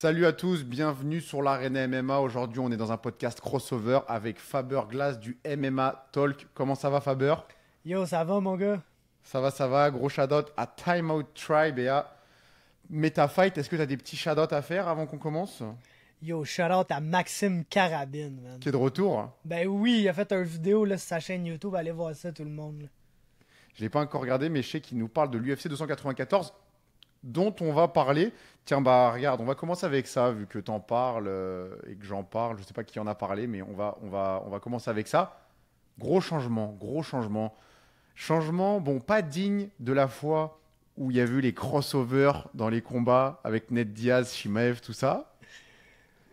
Salut à tous, bienvenue sur l'Arena MMA. Aujourd'hui, on est dans un podcast crossover avec Faber Glass du MMA Talk. Comment ça va, Faber? Yo, ça va, mon gars? Ça va. Gros shout-out à Time Out Tribe et à MetaFight. Est-ce que tu as des petits shout-outs à faire avant qu'on commence? Yo, shout-out à Maxime Carabine, man. Qui est de retour? Ben oui, il a fait une vidéo là, sur sa chaîne YouTube. Allez voir ça, tout le monde. Là. Je ne l'ai pas encore regardé, mais je sais qu'il nous parle de l'UFC 294, dont on va parler. Tiens, bah regarde, on va commencer avec ça, vu que tu en parles et que j'en parle. Je ne sais pas qui en a parlé, mais on va commencer avec ça. Gros changement, gros changement. Changement, bon, pas digne de la fois où il y a eu les crossovers dans les combats avec Ned Diaz, Shimaev, tout ça.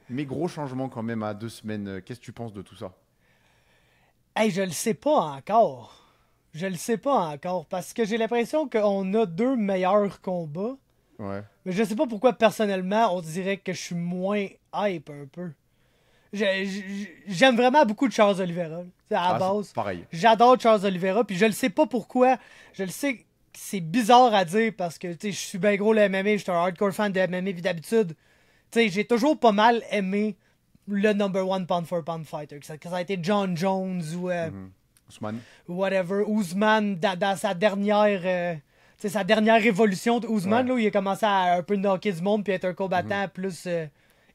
Mais gros changement quand même à 2 semaines. Qu'est-ce que tu penses de tout ça? Hey, je le sais pas encore. Je le sais pas encore, parce que j'ai l'impression qu'on a deux meilleurs combats. Ouais. Mais je sais pas pourquoi, personnellement, on dirait que je suis moins hype un peu. J'aime vraiment beaucoup de Charles Oliveira, à la base. Pareil. J'adore Charles Oliveira, puis je le sais pas pourquoi. Je le sais que c'est bizarre à dire, parce que je suis bien gros le MMA, je suis un hardcore fan de MMA, puis d'habitude, j'ai toujours pas mal aimé le number one pound for pound fighter. Que ça a été John Jones ou Ousmane. whatever. Ousmane, dans sa dernière... sa dernière révolution de Ousmane, Ouais. là, où il a commencé à un peu knocker du monde puis être un combattant plus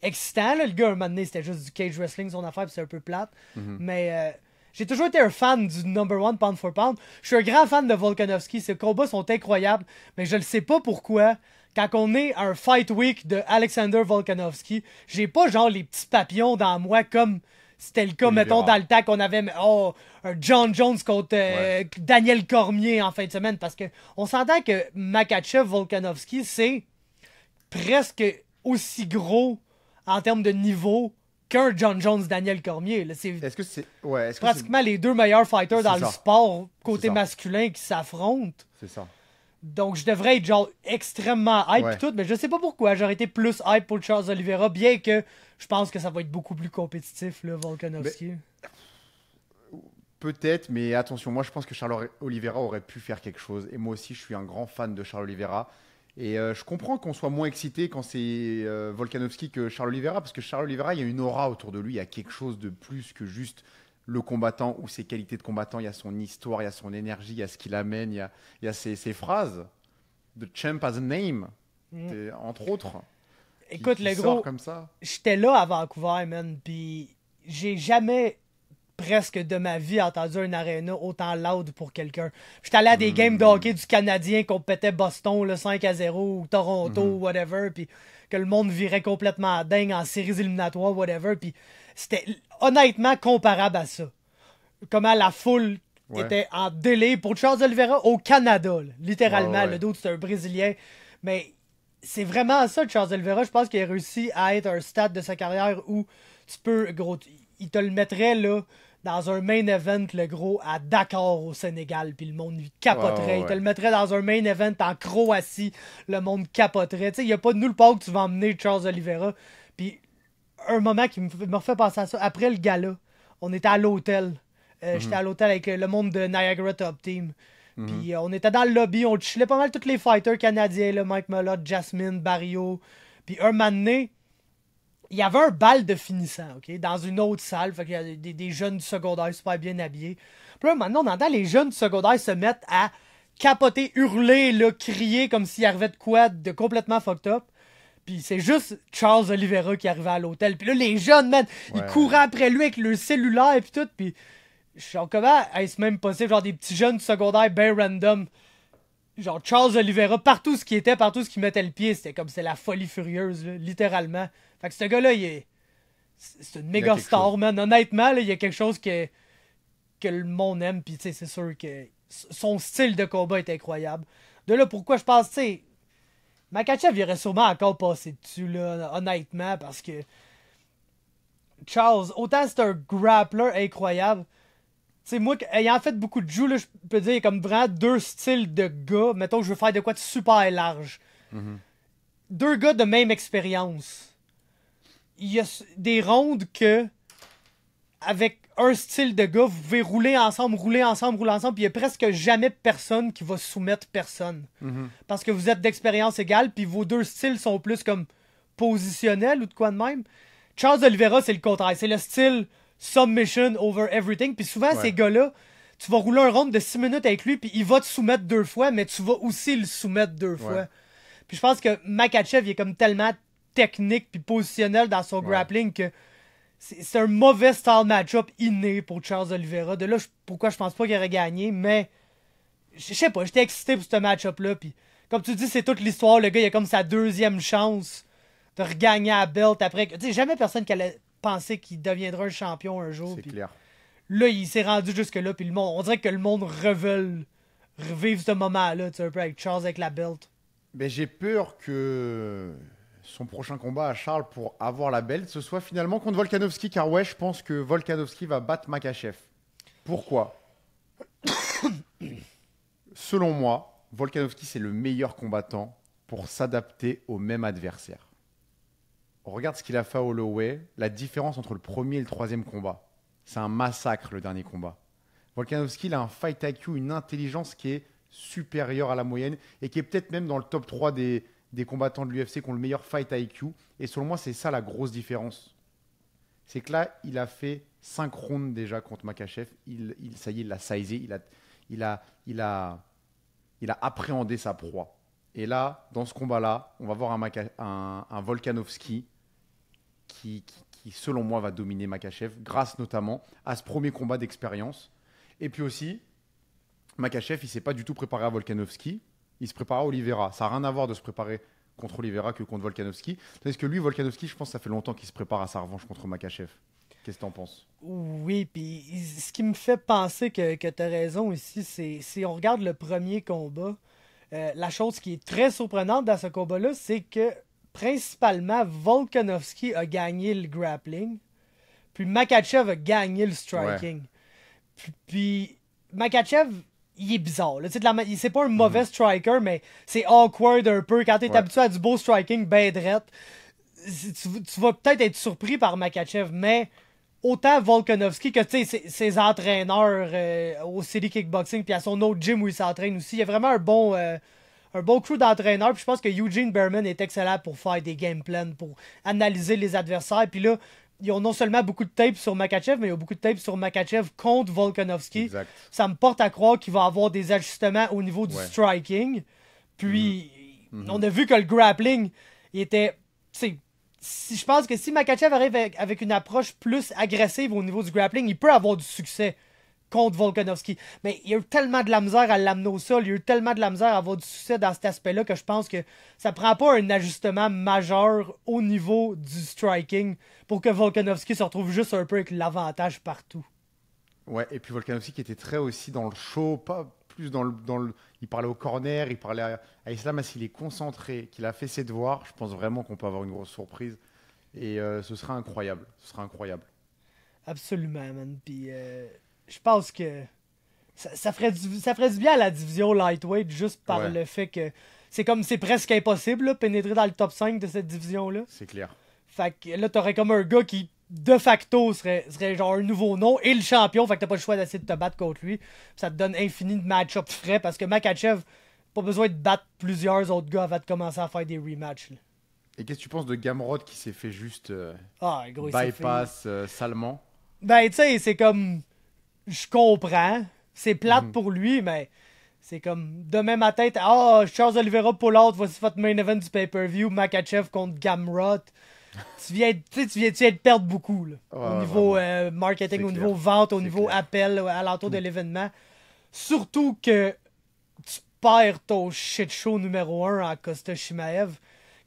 excitant. Là. Le gars, un moment donné, c'était juste du cage wrestling, son affaire, puis c'est un peu plate. Mais j'ai toujours été un fan du number one pound for pound. Je suis un grand fan de Volkanovski. Ses combats sont incroyables, mais je ne sais pas pourquoi. Quand on est à un fight week de Alexander Volkanovski, j'ai pas genre les petits papillons dans moi comme c'était le cas, Oliveira. mettons, dans le temps qu'on avait un John Jones contre Daniel Cormier en fin de semaine. Parce que on s'entend que Makhachev Volkanovski, c'est presque aussi gros en termes de niveau qu'un John Jones Daniel Cormier. Là. C'est Est-ce que c'est. Ouais, est-ce que pratiquement les deux meilleurs fighters dans C'est le ça. sport côté C'est ça. masculin qui s'affrontent. c'est ça? Donc, je devrais être genre extrêmement hype Ouais. et tout, mais je sais pas pourquoi. J'aurais été plus hype pour Charles Oliveira, bien que je pense que ça va être beaucoup plus compétitif, là, Volkanovski. Peut-être, mais attention, moi je pense que Charles Oliveira aurait pu faire quelque chose. Et moi aussi, je suis un grand fan de Charles Oliveira. Et je comprends qu'on soit moins excité quand c'est Volkanovski que Charles Oliveira, parce que Charles Oliveira, il y a une aura autour de lui, il y a quelque chose de plus que juste le combattant ou ses qualités de combattant. Il y a son histoire, il y a son énergie, il y a ce qu'il amène, il y a ses phrases. The champ has a name, entre autres. Écoute, qui le sort gros, comme ça. j'étais là à Vancouver, man, pis j'ai jamais presque de ma vie entendu un arena autant loud pour quelqu'un. J'étais allé à des games de hockey du Canadien qu'on pétait Boston là, 5-0 ou Toronto ou whatever, puis que le monde virait complètement dingue en séries éliminatoires, whatever, puis c'était honnêtement comparable à ça. Comment la foule Ouais. était en délai pour Charles Oliveira au Canada, là, littéralement. Ouais, ouais. Le dos, c'est un Brésilien. Mais c'est vraiment ça, Charles Oliveira. Je pense qu'il a réussi à être un stade de sa carrière où tu peux, gros, il te le mettrait là dans un main event, le gros, à Dakar au Sénégal, puis le monde lui capoterait. Ouais. Il te le mettrait dans un main event en Croatie, le monde capoterait. Tu sais, il n'y a pas de nulle part que tu vas emmener Charles Oliveira. Puis un moment qui me refait penser à ça, après le gala, on était à l'hôtel. J'étais à l'hôtel avec le monde de Niagara Top Team. Puis on était dans le lobby, on chillait pas mal tous les fighters canadiens, là, Mike Malott, Jasmine, Barrio. Puis un moment donné, il y avait un bal de finissant, OK? Dans une autre salle. Fait qu'il y a des jeunes du secondaire super bien habillés. Puis là, maintenant, on entend les jeunes du secondaire se mettre à capoter, hurler, là, crier comme s'il arrivait de quoi de complètement fucked up. Puis c'est juste Charles Oliveira qui arrivait à l'hôtel. Puis là, les jeunes, man, ils Ouais. couraient après lui avec leur cellulaire et puis tout. Puis je suis genre, comment est-ce même possible? Genre des petits jeunes du secondaire bien random. Genre Charles Oliveira, partout ce qui était, partout ce qui mettait le pied, c'était comme c'est la folie furieuse, là, littéralement. Fait que ce gars-là, c'est une méga quelque star, chose. man. Honnêtement, là, il y a quelque chose que le monde aime, puis tu sais, c'est sûr que son style de combat est incroyable. De là, pourquoi je pense, tu sais, Makhachev, il aurait sûrement encore passé dessus, là, honnêtement, parce que Charles, autant c'est un grappler incroyable, tu sais, moi, ayant fait beaucoup de jiu, là, je peux dire, il y a comme vraiment deux styles de gars. Mettons que je veux faire de quoi de super large. Deux gars de même expérience. Il y a des rondes que, avec un style de gars, vous pouvez rouler ensemble, puis il y a presque jamais personne qui va soumettre personne. Parce que vous êtes d'expérience égale, puis vos deux styles sont plus comme positionnel ou de quoi de même. Charles Oliveira, c'est le contraire. C'est le style submission over everything. Puis souvent, ces gars-là, tu vas rouler un round de 6 minutes avec lui, puis il va te soumettre 2 fois, mais tu vas aussi le soumettre 2 fois. Puis je pense que Makhachev, il est comme tellement technique puis positionnel dans son grappling que c'est un mauvais style match-up inné pour Charles Oliveira. De là, pourquoi je pense pas qu'il aurait gagné, mais je sais pas, j'étais excité pour ce match-up-là. Puis comme tu dis, c'est toute l'histoire. Le gars, il a comme sa 2e chance de regagner à belt après. Tu sais, jamais personne qui allait penser qu'il deviendra un champion un jour. C'est puis clair. Là, il s'est rendu jusque-là. Puis le monde, on dirait que le monde reveut revivre ce moment-là, tu sais, un peu avec Charles avec la belt. Ben, j'ai peur que son prochain combat à Charles pour avoir la belt, ce soit finalement contre Volkanovski, car je pense que Volkanovski va battre Makhachev. Pourquoi? Selon moi, Volkanovski, c'est le meilleur combattant pour s'adapter au même adversaire. On regarde ce qu'il a fait à Holloway, la différence entre le premier et le 3e combat. C'est un massacre, le dernier combat. Volkanovski, il a un fight IQ, une intelligence qui est supérieure à la moyenne et qui est peut-être même dans le top 3 des combattants de l'UFC qui ont le meilleur fight IQ. Et selon moi, c'est ça la grosse différence. C'est que là, il a fait 5 rounds déjà contre Makhachev. Ça y est, il l'a sizé. Il a appréhendé sa proie. Et là, dans ce combat-là, on va voir un Volkanovski qui, selon moi, va dominer Makhachev, grâce notamment à ce premier combat d'expérience. Et puis aussi, Makhachev, il ne s'est pas du tout préparé à Volkanovski. Il se prépare à Oliveira. Ça n'a rien à voir de se préparer contre Oliveira que contre Volkanovski. Tandis que lui, Volkanovski, je pense que ça fait longtemps qu'il se prépare à sa revanche contre Makhachev. Qu'est-ce que tu en penses? Oui, puis ce qui me fait penser que tu as raison ici, c'est si on regarde le premier combat, la chose qui est très surprenante dans ce combat-là, c'est que principalement, Volkanovski a gagné le grappling, puis Makhachev a gagné le striking. Puis Makhachev, il est bizarre. Là. C'est pas un mauvais striker, mais c'est awkward un peu. Quand t'es habitué à du beau striking, ben drette, tu vas peut-être être surpris par Makhachev, mais autant Volkanovski que ses entraîneurs au City Kickboxing puis à son autre gym où il s'entraîne aussi. Il y a vraiment un bon crew d'entraîneurs. Puis je pense que Eugene Berman est excellent pour faire des game plans, pour analyser les adversaires. Puis là, ils ont non seulement beaucoup de tape sur Makhachev, mais il y a beaucoup de tape sur Makhachev contre Volkanovski. Exact. Ça me porte à croire qu'il va avoir des ajustements au niveau du striking. Puis, on a vu que le grappling, il était... je pense que si Makhachev arrive avec une approche plus agressive au niveau du grappling, il peut avoir du succès contre Volkanovski. Mais il y a eu tellement de la misère à l'amener au sol, il y a eu tellement de la misère à avoir du succès dans cet aspect-là que je pense que ça prend pas un ajustement majeur au niveau du striking pour que Volkanovski se retrouve juste un peu avec l'avantage partout. Ouais, et puis Volkanovski qui était très aussi dans le show, pas plus dans le... Il parlait au corner, il parlait à Islam, s'il est concentré, qu'il a fait ses devoirs, je pense vraiment qu'on peut avoir une grosse surprise. Et ce sera incroyable. Ce sera incroyable. Absolument, man. Puis je pense que ça ferait du bien à la division lightweight juste par le fait que c'est presque impossible là, pénétrer dans le top 5 de cette division-là. C'est clair. Fait que là, t'aurais comme un gars qui, de facto, serait genre un nouveau nom et le champion. Fait que t'as pas le choix d'essayer de te battre contre lui. Ça te donne infini de match-up frais parce que Makhachev, pas besoin de battre plusieurs autres gars avant de commencer à faire des rematchs. Là. Et qu'est-ce que tu penses de Gamrot qui s'est fait juste gros, bypass salement? Ben, tu sais, c'est comme... Je comprends. C'est plate pour lui, mais c'est comme... Demain matin, Charles Oliveira pull out, voici votre main event du pay-per-view, Makhachev contre Gamrot. Tu viens de perdre beaucoup, là. Au niveau marketing, au niveau vente, au niveau appel, à l'entour de l'événement. Surtout que tu perds ton shit show numéro 1 à Costa Chimaev.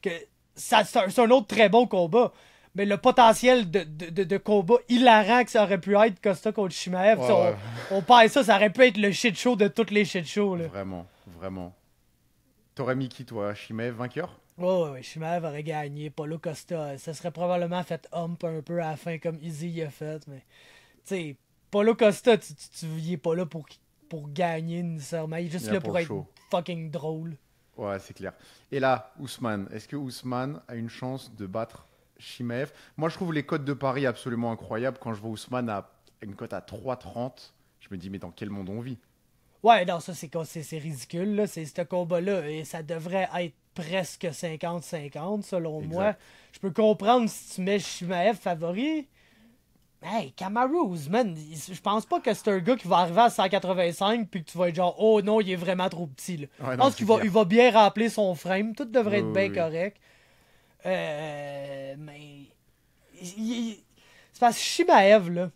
Que c'est un autre très bon combat. Mais le potentiel de combat hilarant que ça aurait pu être Costa contre Chimaev, on perd ça aurait pu être le shit show de toutes les shit shows. Là. Vraiment, vraiment. T'aurais mis qui, toi? Chimaev vainqueur? Ouais, Chimaev aurait gagné. Paulo Costa, ça serait probablement fait hump un peu à la fin comme Izzy y a fait. Mais, tu sais, Paulo Costa, il est pas là pour gagner nécessairement. Il est juste là pour être fucking drôle. Ouais, c'est clair. Et là, Ousmane. Est-ce que Ousmane a une chance de battre Chimaev? Moi, je trouve les cotes de Paris absolument incroyables. Quand je vois Ousmane à une cote à 3,30, je me dis, mais dans quel monde on vit? Ouais, non, ça, c'est ridicule. Là. C'est ce combat-là. Et ça devrait être presque 50-50, selon Exact. moi. Je peux comprendre si tu mets Chimaev favori. Hey, Kamaru Usman, je pense pas que c'est un gars qui va arriver à 185 puis que tu vas être genre, oh non, il est vraiment trop petit. Là. Ouais, Je non, pense c'est qu'il va, clair. il va bien remplir son frame. Tout devrait être Oui, bien oui. correct. Mais. C'est parce que Shimaev, là,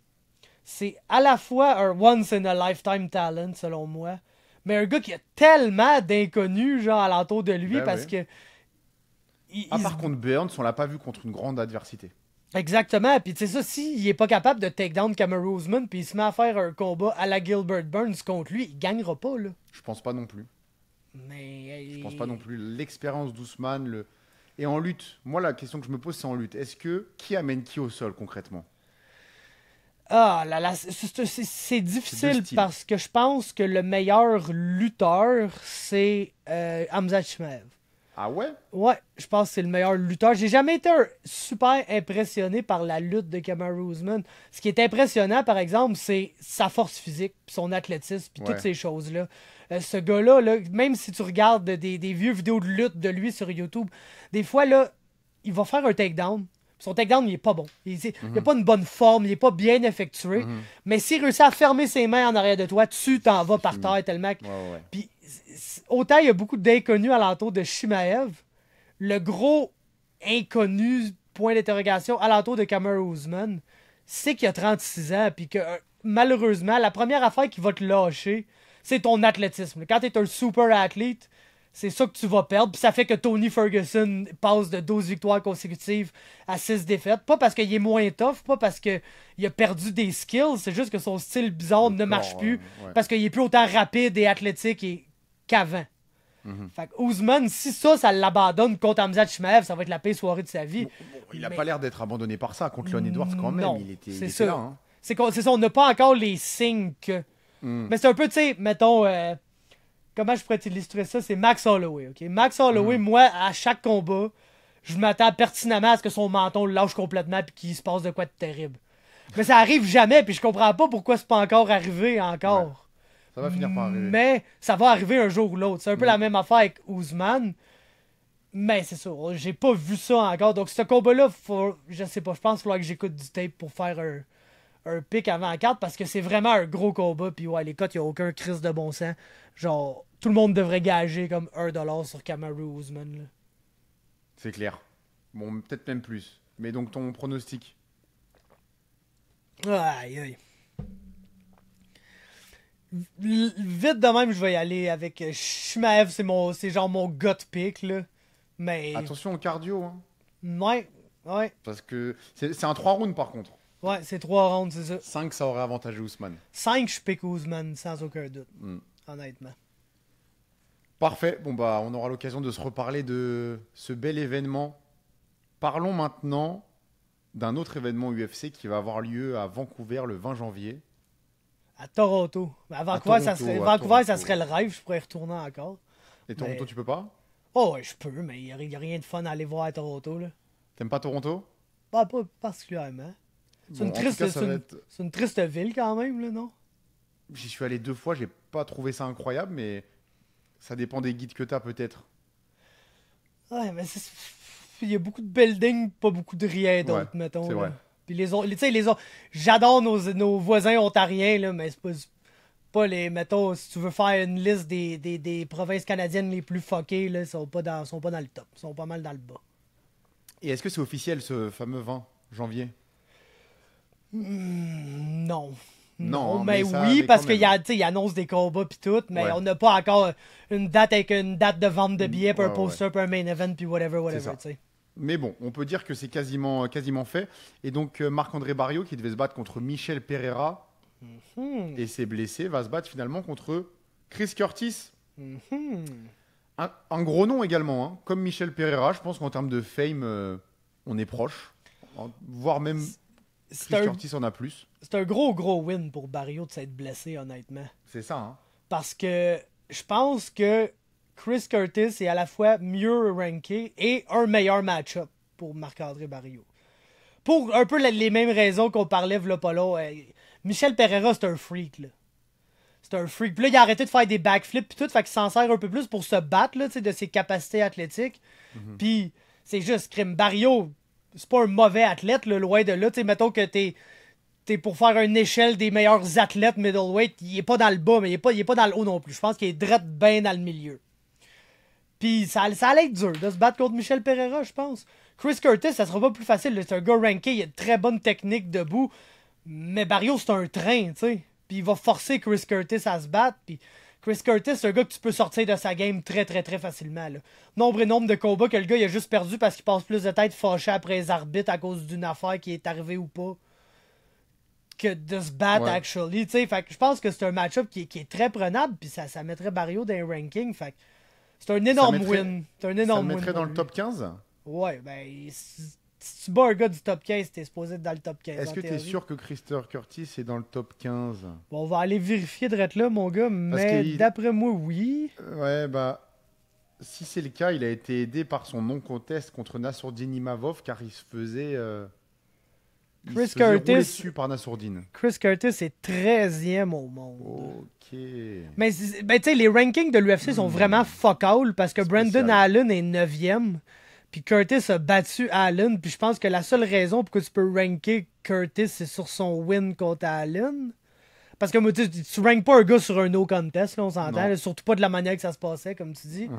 c'est à la fois un once in a lifetime talent, selon moi, mais un gars qui a tellement d'inconnus, genre, alentour de lui, Ben parce ouais. que. il- À il se- part contre Burns, on l'a pas vu contre une grande adversité. Exactement. Puis, tu sais, ça, s'il est pas capable de take down Kamaru Usman, puis il se met à faire un combat à la Gilbert Burns contre lui, il gagnera pas, là. Je pense pas non plus. Mais. Je pense pas non plus. L'expérience d'Ousmane, et en lutte, moi la question que je me pose c'est en lutte. Est-ce que qui amène qui au sol concrètement? Ah là là, c'est C'est difficile deux styles. parce que je pense que le meilleur lutteur, c'est Hamza Chimaev. Ah ouais? Ouais, je pense que c'est le meilleur lutteur. J'ai jamais été super impressionné par la lutte de Kamaru Usman. Ce qui est impressionnant, par exemple, c'est sa force physique, puis son athlétisme, puis Ouais. toutes ces choses-là. Ce gars-là, là, même si tu regardes des vieux vidéos de lutte de lui sur YouTube, des fois, là, il va faire un takedown. Son takedown, il est pas bon. Il a pas une bonne forme, il est pas bien effectué. Mais s'il réussit à fermer ses mains en arrière de toi, tu t'en vas par terre tellement que... Ouais, ouais. Puis, autant il y a beaucoup d'inconnus alentour de Shimaev, le gros inconnu, point d'interrogation, alentour de Kamaru Usman, c'est qu'il a 36 ans, puis que malheureusement, la première affaire qui va te lâcher, c'est ton athlétisme. Quand t'es un super athlète, c'est ça que tu vas perdre, puis ça fait que Tony Ferguson passe de 12 victoires consécutives à 6 défaites. Pas parce qu'il est moins tough, pas parce qu'il a perdu des skills, c'est juste que son style bizarre ne marche corps, plus, ouais. parce qu'il est plus autant rapide et athlétique qu'avant. Fait que Ousmane, si ça l'abandonne contre Hamza Chimaev, ça va être la pire soirée de sa vie. Bon, il a Mais- pas l'air d'être abandonné par ça contre Leon Edwards quand même. Non, Il était, c'est il était ça. là. Hein. C'est ça, on n'a pas encore les signes que... Mais c'est un peu, tu sais, mettons... comment je pourrais t'illustrer ça? C'est Max Holloway, ok? Max Holloway, moi, à chaque combat, je m'attends pertinemment à ce que son menton le lâche complètement puis qu'il se passe de quoi de terrible. Mais ça arrive jamais, puis je comprends pas pourquoi c'est pas encore arrivé encore. Ça va finir par arriver. Mais ça va arriver un jour ou l'autre. C'est un peu la même affaire avec Ousmane. Mais c'est ça, j'ai pas vu ça encore. Donc ce combat-là, je sais pas, je pense qu'il faudra que j'écoute du tape pour faire un pic avant la carte parce que c'est vraiment un gros combat. Puis ouais, les cotes, il n'y a aucun crise de bon sens. Genre, tout le monde devrait gager comme 1$ sur Kamaru Usman. Là. C'est clair. Bon, peut-être même plus. Mais donc ton pronostic? Aïe, aïe. Vite de même, je vais y aller avec Shimaev, c'est genre mon gut pick, là. Mais. Attention au cardio, hein. Ouais, ouais, Parce que c'est un 3 rounds par contre. ouais, c'est 3 rounds, c'est ça. 5, ça aurait avantagé Ousmane. 5, je pick Ousmane, sans aucun doute. Mm. Honnêtement. Parfait. Bon, bah, on aura l'occasion de se reparler de ce bel événement. Parlons maintenant d'un autre événement UFC qui va avoir lieu à Vancouver le 20 janvier. À Toronto. À Vancouver, Toronto, ça à Vancouver, ça Toronto. serait le rêve, je pourrais y retourner encore. Et Toronto, Mais- tu peux pas? Oh, ouais, je peux, mais il n'y a rien de fun à aller voir à Toronto, là. T'aimes pas Toronto? Pas particulièrement. C'est Bon, une en tout triste, cas, ça c'est va une- être- c'est une triste ville quand même, là, non? J'y suis allé 2 fois, j'ai pas trouvé ça incroyable, mais ça dépend des guides que t'as peut-être. Ouais, mais il y a beaucoup de buildings, pas beaucoup de rien d'autre, Ouais, mettons. c'est là. vrai. Puis les autres, tu sais, les autres, j'adore nos voisins ontariens, là, mais c'est pas les, mettons, si tu veux faire une liste des provinces canadiennes les plus fuckées, là, ils sont pas dans le top, ils sont pas mal dans le bas. Et est-ce que c'est officiel ce fameux 20 janvier? Non. Non, mais mais ça, oui, mais parce quand qu'il même. il annonce des combats puis tout, mais Ouais. on n'a pas encore une date avec une date de vente de billets, puis un Ouais, poster, puis un main event, puis whatever, ça. tu sais. Mais bon, on peut dire que c'est quasiment fait. Et donc, Marc-André Barriault, qui devait se battre contre Michel Pereira et s'est blessé, va se battre finalement contre Chris Curtis. Un gros nom également, hein. Comme Michel Pereira. Je pense qu'en termes de fame, on est proche. Voire même C'est Chris un, Curtis en a plus. c'est un gros win pour Barrio de s'être blessé, honnêtement. C'est ça, hein. Parce que je pense que Chris Curtis est à la fois mieux ranké et un meilleur match-up pour Marc-André Barrio. Pour un peu les mêmes raisons qu'on parlait v'là pas long. Michel Pereira, c'est un freak, là. C'est un freak. Puis là, il a arrêté de faire des backflips puis tout, fait qu'il s'en sert un peu plus pour se battre, là, tu sais, de ses capacités athlétiques. Puis c'est juste, crime. Barrio, c'est pas un mauvais athlète, là, loin de là. Tu sais, mettons que t'es pour faire une échelle des meilleurs athlètes middleweight, il est pas dans le bas, mais il est pas dans le haut non plus. Je pense qu'il est direct bien dans le milieu. Puis ça allait être dur de se battre contre Michel Pereira, je pense. Chris Curtis, ça sera pas plus facile. C'est un gars ranké, il a de très bonne technique debout. Mais Barrio, c'est un train, tu sais. Puis il va forcer Chris Curtis à se battre. Puis Chris Curtis, c'est un gars que tu peux sortir de sa game très, très, très facilement. Là. Nombre et nombre de combats que le gars il a juste perdu parce qu'il passe plus de tête fâché après les arbitres à cause d'une affaire qui est arrivée ou pas que de se battre, actually. T'sais. Fait que je pense que c'est un match-up qui est très prenable. Puis ça mettrait Barrio dans les rankings. Fait que c'est un énorme win. C'est un énorme ça le win. mettrait dans le top 15? Ouais, ben... Si tu bats un gars du top 15, t'es supposé être dans le top 15. Est-ce que t'es sûr que Christopher Curtis est dans le top 15? Bon, on va aller vérifier de là, mon gars, mais d'après moi, oui. Ouais, bah... Si c'est le cas, il a été aidé par son non-contest contre Nassourdine Imavov, car il se faisait... Chris Curtis dessus par Nassourdine. Chris Curtis est 13e au monde. Ok. Mais ben, tu sais, les rankings de l'UFC sont vraiment fuck all parce que Brandon Allen est 9e. Puis Curtis a battu Allen. Puis je pense que la seule raison pour que tu peux ranker Curtis, c'est sur son win contre Allen. Parce que tu rankes pas un gars sur un no contest, là, on s'entend. Là, surtout pas de la manière que ça se passait, comme tu dis.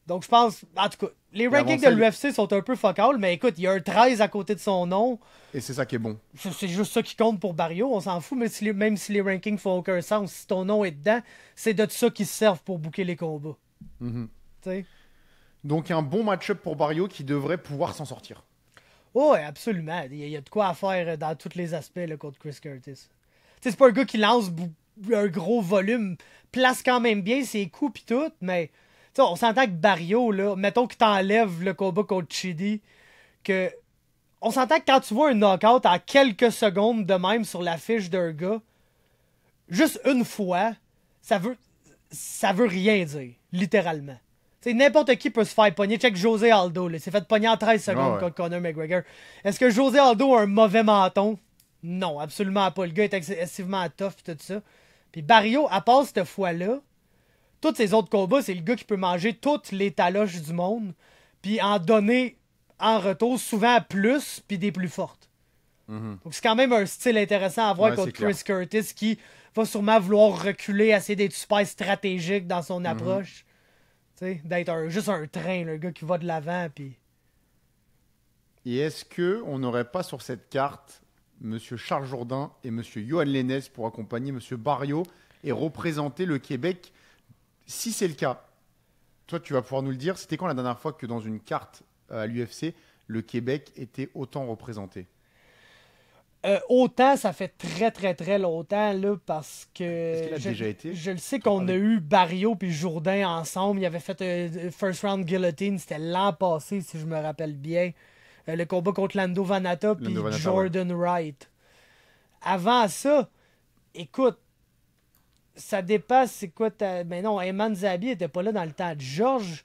Donc je pense, en tout cas, les rankings de l'UFC sont un peu fuck all, mais écoute, il y a un 13 à côté de son nom. Et c'est ça qui est bon. C'est juste ça qui compte pour Barrio, on s'en fout, mais même si les rankings font aucun sens, si ton nom est dedans, c'est de ça qu'ils se servent pour booker les combats. T'sais? Donc un bon match-up pour Barrio qui devrait pouvoir s'en sortir. Oh, absolument. Il y a de quoi à faire dans tous les aspects là, contre Chris Curtis. T'sais, c'est pas un gars qui lance un gros volume, place quand même bien ses coups pis tout, mais on s'entend que Barrio, là, mettons que t'enlèves le combat contre Chidi, que on s'entend que quand tu vois un knockout en quelques secondes de même sur la fiche d'un gars, juste une fois, ça veut rien dire, littéralement. T'sais, n'importe qui peut se faire pogner. Check José Aldo, il s'est fait pogner en 13 secondes contre Conor McGregor. Est-ce que José Aldo a un mauvais menton? Non, absolument pas. Le gars est excessivement tough et tout ça. Puis Barrio, à part cette fois-là, tous ces autres combats, c'est le gars qui peut manger toutes les taloches du monde, puis en donner en retour souvent plus, puis des plus fortes. Donc c'est quand même un style intéressant à voir contre Chris Curtis, qui va sûrement vouloir reculer, essayer d'être super stratégique dans son approche. T'sais, d'être juste un train, le gars qui va de l'avant. Puis... Et est-ce qu'on n'aurait pas sur cette carte M. Charles Jourdain et M. Yohan Lennes pour accompagner M. Barrio et représenter le Québec? Si c'est le cas, toi tu vas pouvoir nous le dire, c'était quand la dernière fois que dans une carte à l'UFC, le Québec était autant représenté? Autant, ça fait très très très longtemps là, parce que est-ce qu'il a déjà été? Je le sais qu'on a eu Barrio puis Jourdain ensemble. Il avait fait un first round guillotine, c'était l'an passé si je me rappelle bien. Le combat contre Lando Vannata puis Jordan Wright. Avant ça, écoute, ça dépasse, c'est quoi mais non, Ayman Zabi était pas là dans le temps de Georges.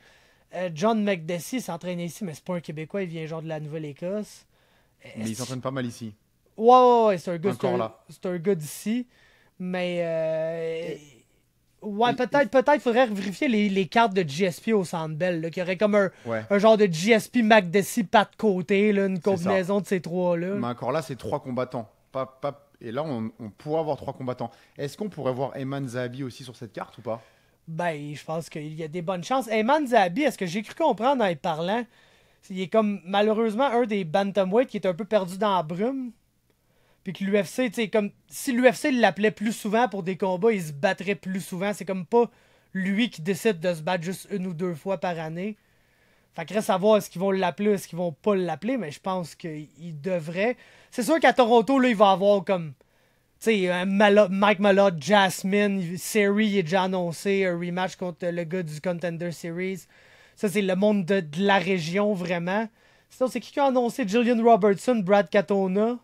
John McDessie s'entraîne ici, mais c'est pas un Québécois, il vient genre de la Nouvelle-Écosse. Mais il s'entraîne pas mal ici. Ouais, c'est un gars, c'est un gars d'ici. Mais peut-être faudrait vérifier les cartes de GSP au Centre Bell, qu'il y aurait comme un genre de GSP McDessie pas de côté, là, une combinaison de ces trois-là. Mais encore là, c'est 3 combattants. Et là, on pourrait avoir 3 combattants. Est-ce qu'on pourrait voir Ayman Zahabi aussi sur cette carte ou pas? Ben, je pense qu'il y a des bonnes chances. Ayman Zahabi, est-ce que j'ai cru comprendre en y parlant, il est comme malheureusement un des bantamweight qui est un peu perdu dans la brume. Puis que l'UFC, tu sais, comme si l'UFC l'appelait plus souvent pour des combats, il se battrait plus souvent. C'est comme pas lui qui décide de se battre juste 1 ou 2 fois par année. Fait que reste à voir est-ce qu'ils vont l'appeler ou est-ce qu'ils vont pas l'appeler, mais je pense qu'il devrait. C'est sûr qu'à Toronto, là, il va avoir comme, tu sais, Mike Malott, Jasmine, Seri est déjà annoncé, un rematch contre le gars du Contender Series. Ça, c'est le monde de la région, vraiment. Sinon, c'est qui a annoncé? Jillian Robertson, Brad Katona.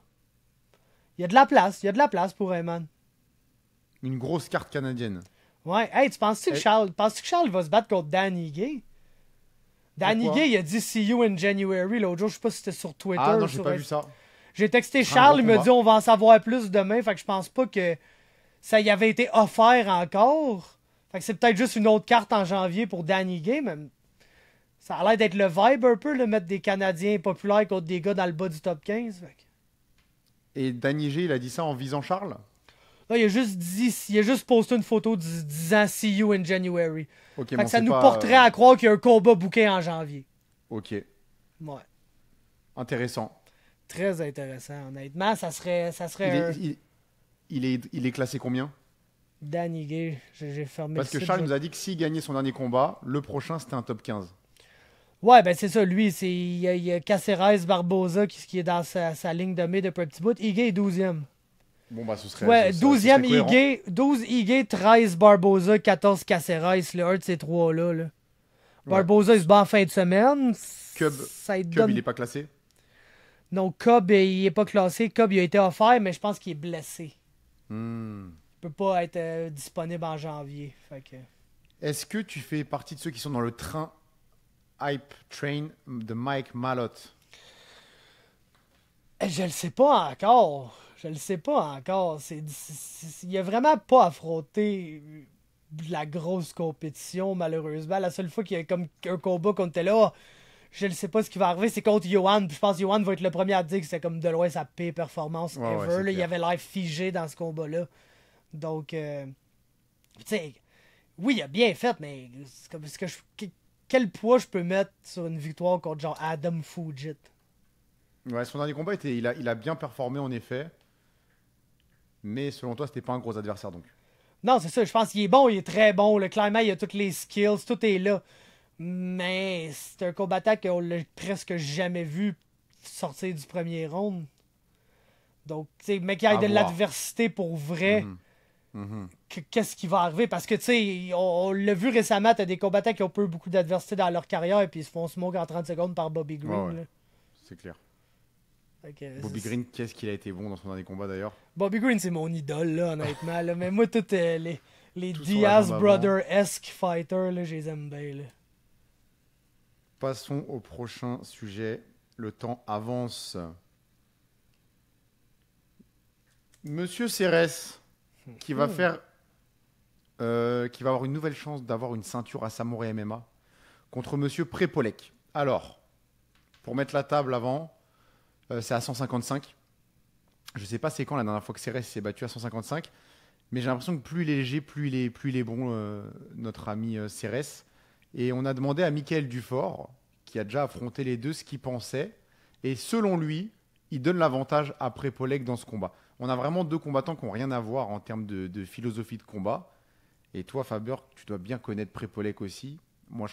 Il y a de la place pour Ayman. Une grosse carte canadienne. Ouais. Hey, penses-tu que Charles va se battre contre Danny Gay? Danny Gay, il a dit "See you in January" l'autre jour. Je sais pas si c'était sur Twitter. Ah non, j'ai pas vu ça. J'ai texté Charles, il m'a dit "On va en savoir plus demain". Fait que je pense pas que ça y avait été offert encore. Fait que c'est peut-être juste une autre carte en janvier pour Danny Gay, mais ça a l'air d'être le vibe un peu, le mettre des Canadiens populaires contre des gars dans le bas du top 15. Fait que... Et Danny G, il a dit ça en visant Charles? Là, il a juste posté une photo disant "See you in January". Ok, Fait bon, que ça c'est nous pas, porterait à croire qu'il y a un combat booké en janvier. Ok, Ouais. intéressant. Très intéressant, honnêtement. Ça serait Il un... est, il est classé combien? Danny Gay. J'ai fermé Parce le que site, Charles nous a dit que s'il gagnait son dernier combat, le prochain c'était un top 15. Ouais, ben c'est ça. Lui, il y a Caceres Barboza qui est dans sa ligne de mai depuis un petit bout. Ige est 12e. Bon, bah, ce serait. Ouais, ce 12e serait cohérent. Ige, 12 Ige, 13 Barboza, 14 Caceres. Le un de ces trois-là. Là. Barboza, il se bat en fin de semaine. Cub, Ça lui Cub, donne... il est pas classé? Non, Cobb, il est pas classé. Cobb, il a été offert, mais je pense qu'il est blessé. Hmm. Il peut pas être disponible en janvier. Fait que... Est-ce que tu fais partie de ceux qui sont dans le train Hype Train de Mike Malott? Je le sais pas encore. Je le sais pas encore. Il a vraiment pas affronté de la grosse compétition, malheureusement. La seule fois qu'il y a comme un combat qu'on était là, je ne sais pas ce qui va arriver, c'est contre Johan. Puis je pense que Johan va être le premier à dire que c'est comme de loin sa pire performance Ouais, ever. c'est Là, il clair. avait l'air figé dans ce combat-là. Donc, tu sais, oui, il a bien fait, mais c'est comme, quel poids je peux mettre sur une victoire contre genre Adam Fujit? Ouais, son dernier combat, il a bien performé en effet. Mais selon toi, c'était pas un gros adversaire donc. Non, c'est ça. Je pense qu'il est bon, il est très bon. Le clairement, il a toutes les skills, tout est là. Mais c'est un combattant qu'on l'a presque jamais vu sortir du premier round. Donc, tu sais, mec, il y a À de voir. l'adversité pour vrai. Mhm. Mhm. Qu'est-ce qui va arriver? Parce que, tu sais, on l'a vu récemment, t'as des combattants qui ont peu beaucoup d'adversité dans leur carrière et puis ils se font smoke en 30 secondes par Bobby Green. Ouais, ouais. Là. C'est clair. Fait que, Bobby Green, qu'est-ce qu'il a été bon dans son dernier combat d'ailleurs? Bobby Green, c'est mon idole, là, honnêtement. Là. Mais moi, tous les Tout sur la Diaz jambe Brother-esque fighters, là, je les aime bien. Là. Passons au prochain sujet. Le temps avance. Monsieur Cérès, qui va faire, qui va avoir une nouvelle chance d'avoir une ceinture à Samouraï MMA contre Monsieur Prepolek. Alors, pour mettre la table avant, c'est à 155. Je sais pas c'est quand la dernière fois que Cérès s'est battu à 155, mais j'ai l'impression que plus il est léger, plus il est bon, notre ami Cérès. Et on a demandé à Mickaël Dufort, qui a déjà affronté les deux, ce qu'il pensait. Et selon lui, il donne l'avantage à Prepolek dans ce combat. On a vraiment deux combattants qui n'ont rien à voir en termes de philosophie de combat. Et toi, Faber, tu dois bien connaître Prepolek aussi. Moi,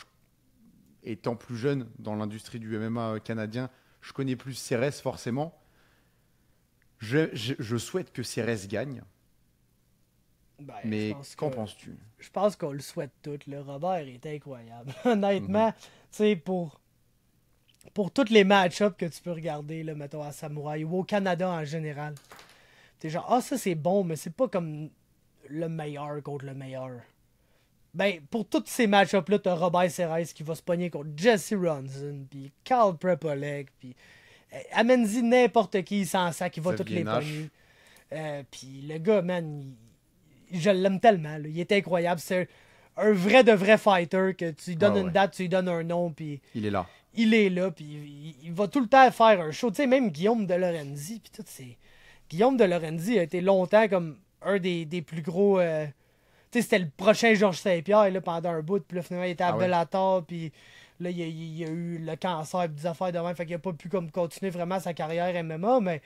étant plus jeune dans l'industrie du MMA canadien, je connais plus Cérès forcément. Je souhaite que Cérès gagne. Ben, Mais qu'en penses-tu? Je pense qu'on le souhaite tous. Le Robert est incroyable. Honnêtement, tu sais, pour tous les match-ups que tu peux regarder, là, mettons à Samouraï ou au Canada en général, t'es genre, ah, ça c'est bon, mais c'est pas comme le meilleur contre le meilleur. Ben, pour tous ces match-ups-là, t'as Robert Cérès qui va se pogner contre Jesse Ronson, puis Carl Prepolek, puis amène-y n'importe qui sans ça qui va toutes les Nash. pogner. Puis le gars, man, je l'aime tellement. Là. Il est incroyable. C'est un vrai de vrai fighter que tu lui donnes une date, tu lui donnes un nom, puis Il est là. il est là, puis il va tout le temps faire un show. Tu sais, même Guillaume de Lorenzi, puis tout, c'est... Guillaume de Lorenzi a été longtemps comme un des plus gros... Tu sais, c'était le prochain Georges Saint-Pierre là, pendant un bout, puis là, finalement, il était à Ah ouais. Bellator, puis là, il a eu le cancer, puis des affaires de même, fait qu'il a pas pu comme continuer vraiment sa carrière MMA, mais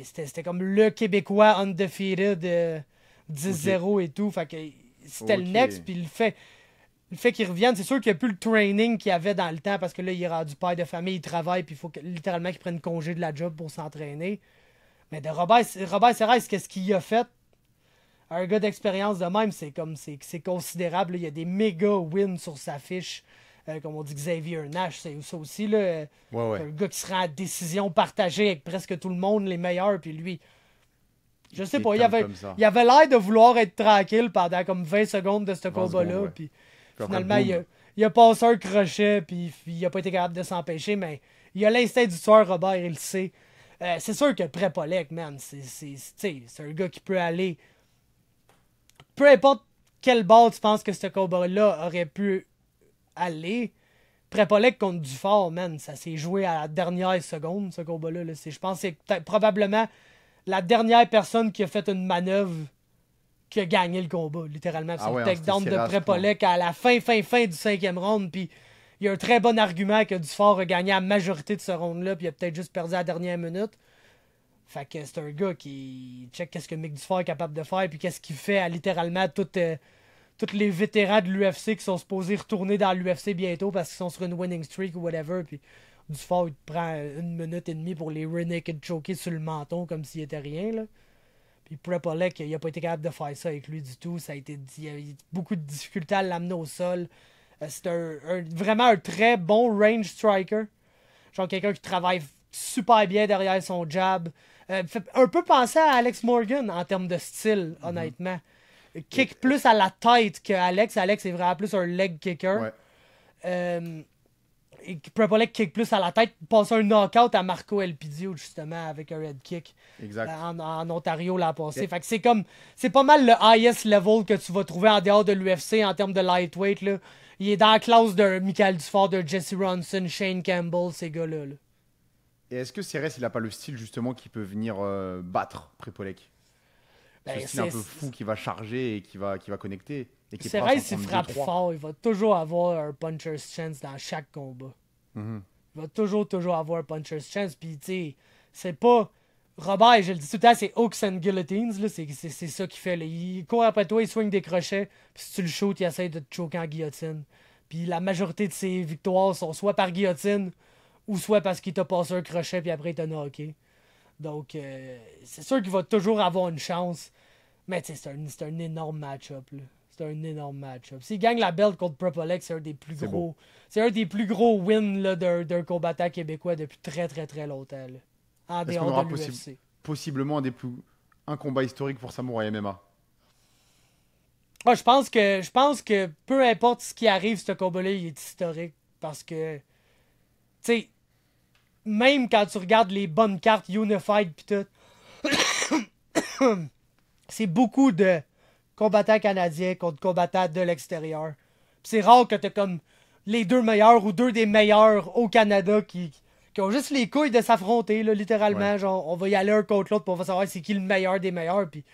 c'était comme le Québécois undefeated 10-0 et tout, fait que c'était le Ok. next, puis le fait qu'il revienne, c'est sûr qu'il n'y a plus le training qu'il avait dans le temps parce que là, il est rendu père de famille, il travaille, puis il faut littéralement qu'il prenne congé de la job pour s'entraîner. Mais de Robert Serres, qu'est-ce qu'il a fait? Un gars d'expérience de même, c'est considérable. Là. Il y a des méga wins sur sa fiche. Comme on dit Xavier Nash, c'est ça aussi. Là. Ouais. Un gars qui sera à décision partagée avec presque tout le monde, les meilleurs, puis lui. Je sais pas, il avait l'air de vouloir être tranquille pendant comme 20 secondes de ce 20 combat-là. secondes, ouais. Puis Puis après, finalement, boum. il a passé un crochet, puis il a pas été capable de s'empêcher, mais il a l'instinct du tueur, Robert, il le sait. C'est sûr que Prepolek, man, c'est un gars qui peut aller peu importe quel bord tu penses que ce combat-là aurait pu aller, Prepolek contre Dufort, man, ça s'est joué à la dernière seconde, ce combat-là. Là. Je pense que c'est peut-être probablement la dernière personne qui a fait une manœuvre qui a gagné le combat, littéralement. C'est le takedown de Prepolek à la fin du 5e round, puis il y a un très bon argument que Dufort a gagné la majorité de ce round-là, puis il a peut-être juste perdu à la dernière minute. Fait que c'est un gars qui check qu'est-ce que Mick Dufort est capable de faire, puis qu'est-ce qu'il fait à littéralement tous les vétérans de l'UFC qui sont supposés retourner dans l'UFC bientôt parce qu'ils sont sur une winning streak ou whatever, puis Dufort il te prend 1 minute et demie pour les rear naked choker sur le menton comme s'il était rien, là. Puis Prepolek, il a pas été capable de faire ça avec lui du tout. Il y a eu beaucoup de difficultés à l'amener au sol. C'est vraiment un très bon range striker. Genre quelqu'un qui travaille super bien derrière son jab. Fait un peu penser à Alex Morgan en termes de style, honnêtement. Kick plus à la tête que Alex. Alex est vraiment plus un leg kicker. Ouais. Et Prepolek kick plus à la tête, passer un knockout à Marco Elpidio justement avec un head kick. Exact. En Ontario l'an passé. Fait que c'est pas mal le highest level que tu vas trouver en dehors de l'UFC en termes de lightweight, là. Il est dans la classe de Michael Dufort, de Jesse Ronson, Shane Campbell, ces gars-là. Là. Et est-ce que Cérès, il a pas le style justement qui peut venir battre Prepolek? Ce style un peu fou qui va charger et qui va connecter. Cérès, il frappe fort. Il va toujours avoir un puncher's chance dans chaque combat. Il va toujours avoir un puncher's chance. Puis, tu sais, c'est pas... Robert, je le dis tout le temps, c'est hooks and guillotines. Là. C'est ça qu'il fait. Là. Il court après toi, il swing des crochets. Puis si tu le shoots, il essaie de te choquer en guillotine. Puis la majorité de ses victoires sont soit par guillotine ou soit parce qu'il t'a passé un crochet puis après il t'a knocké. Donc, c'est sûr qu'il va toujours avoir une chance. Mais c'est un énorme match-up. Là. C'est un énorme match-up. S'il gagne la belt contre Prepolek, c'est un des plus gros. Beau. C'est un des plus gros wins là, d'un combattant québécois depuis très très très longtemps. Là, en dehors de l'UFC. Possiblement un combat historique pour Samouraï MMA. Ah, je pense que peu importe ce qui arrive, ce combat-là, il est historique. Parce que, tu sais, même quand tu regardes les bonnes cartes Unified pis tout, c'est beaucoup de combattants canadiens contre combattants de l'extérieur. Pis c'est rare que t'as comme les deux meilleurs ou deux des meilleurs au Canada qui ont juste les couilles de s'affronter, là, littéralement. Ouais. Genre, on va y aller un contre l'autre pour savoir c'est qui le meilleur des meilleurs. Puis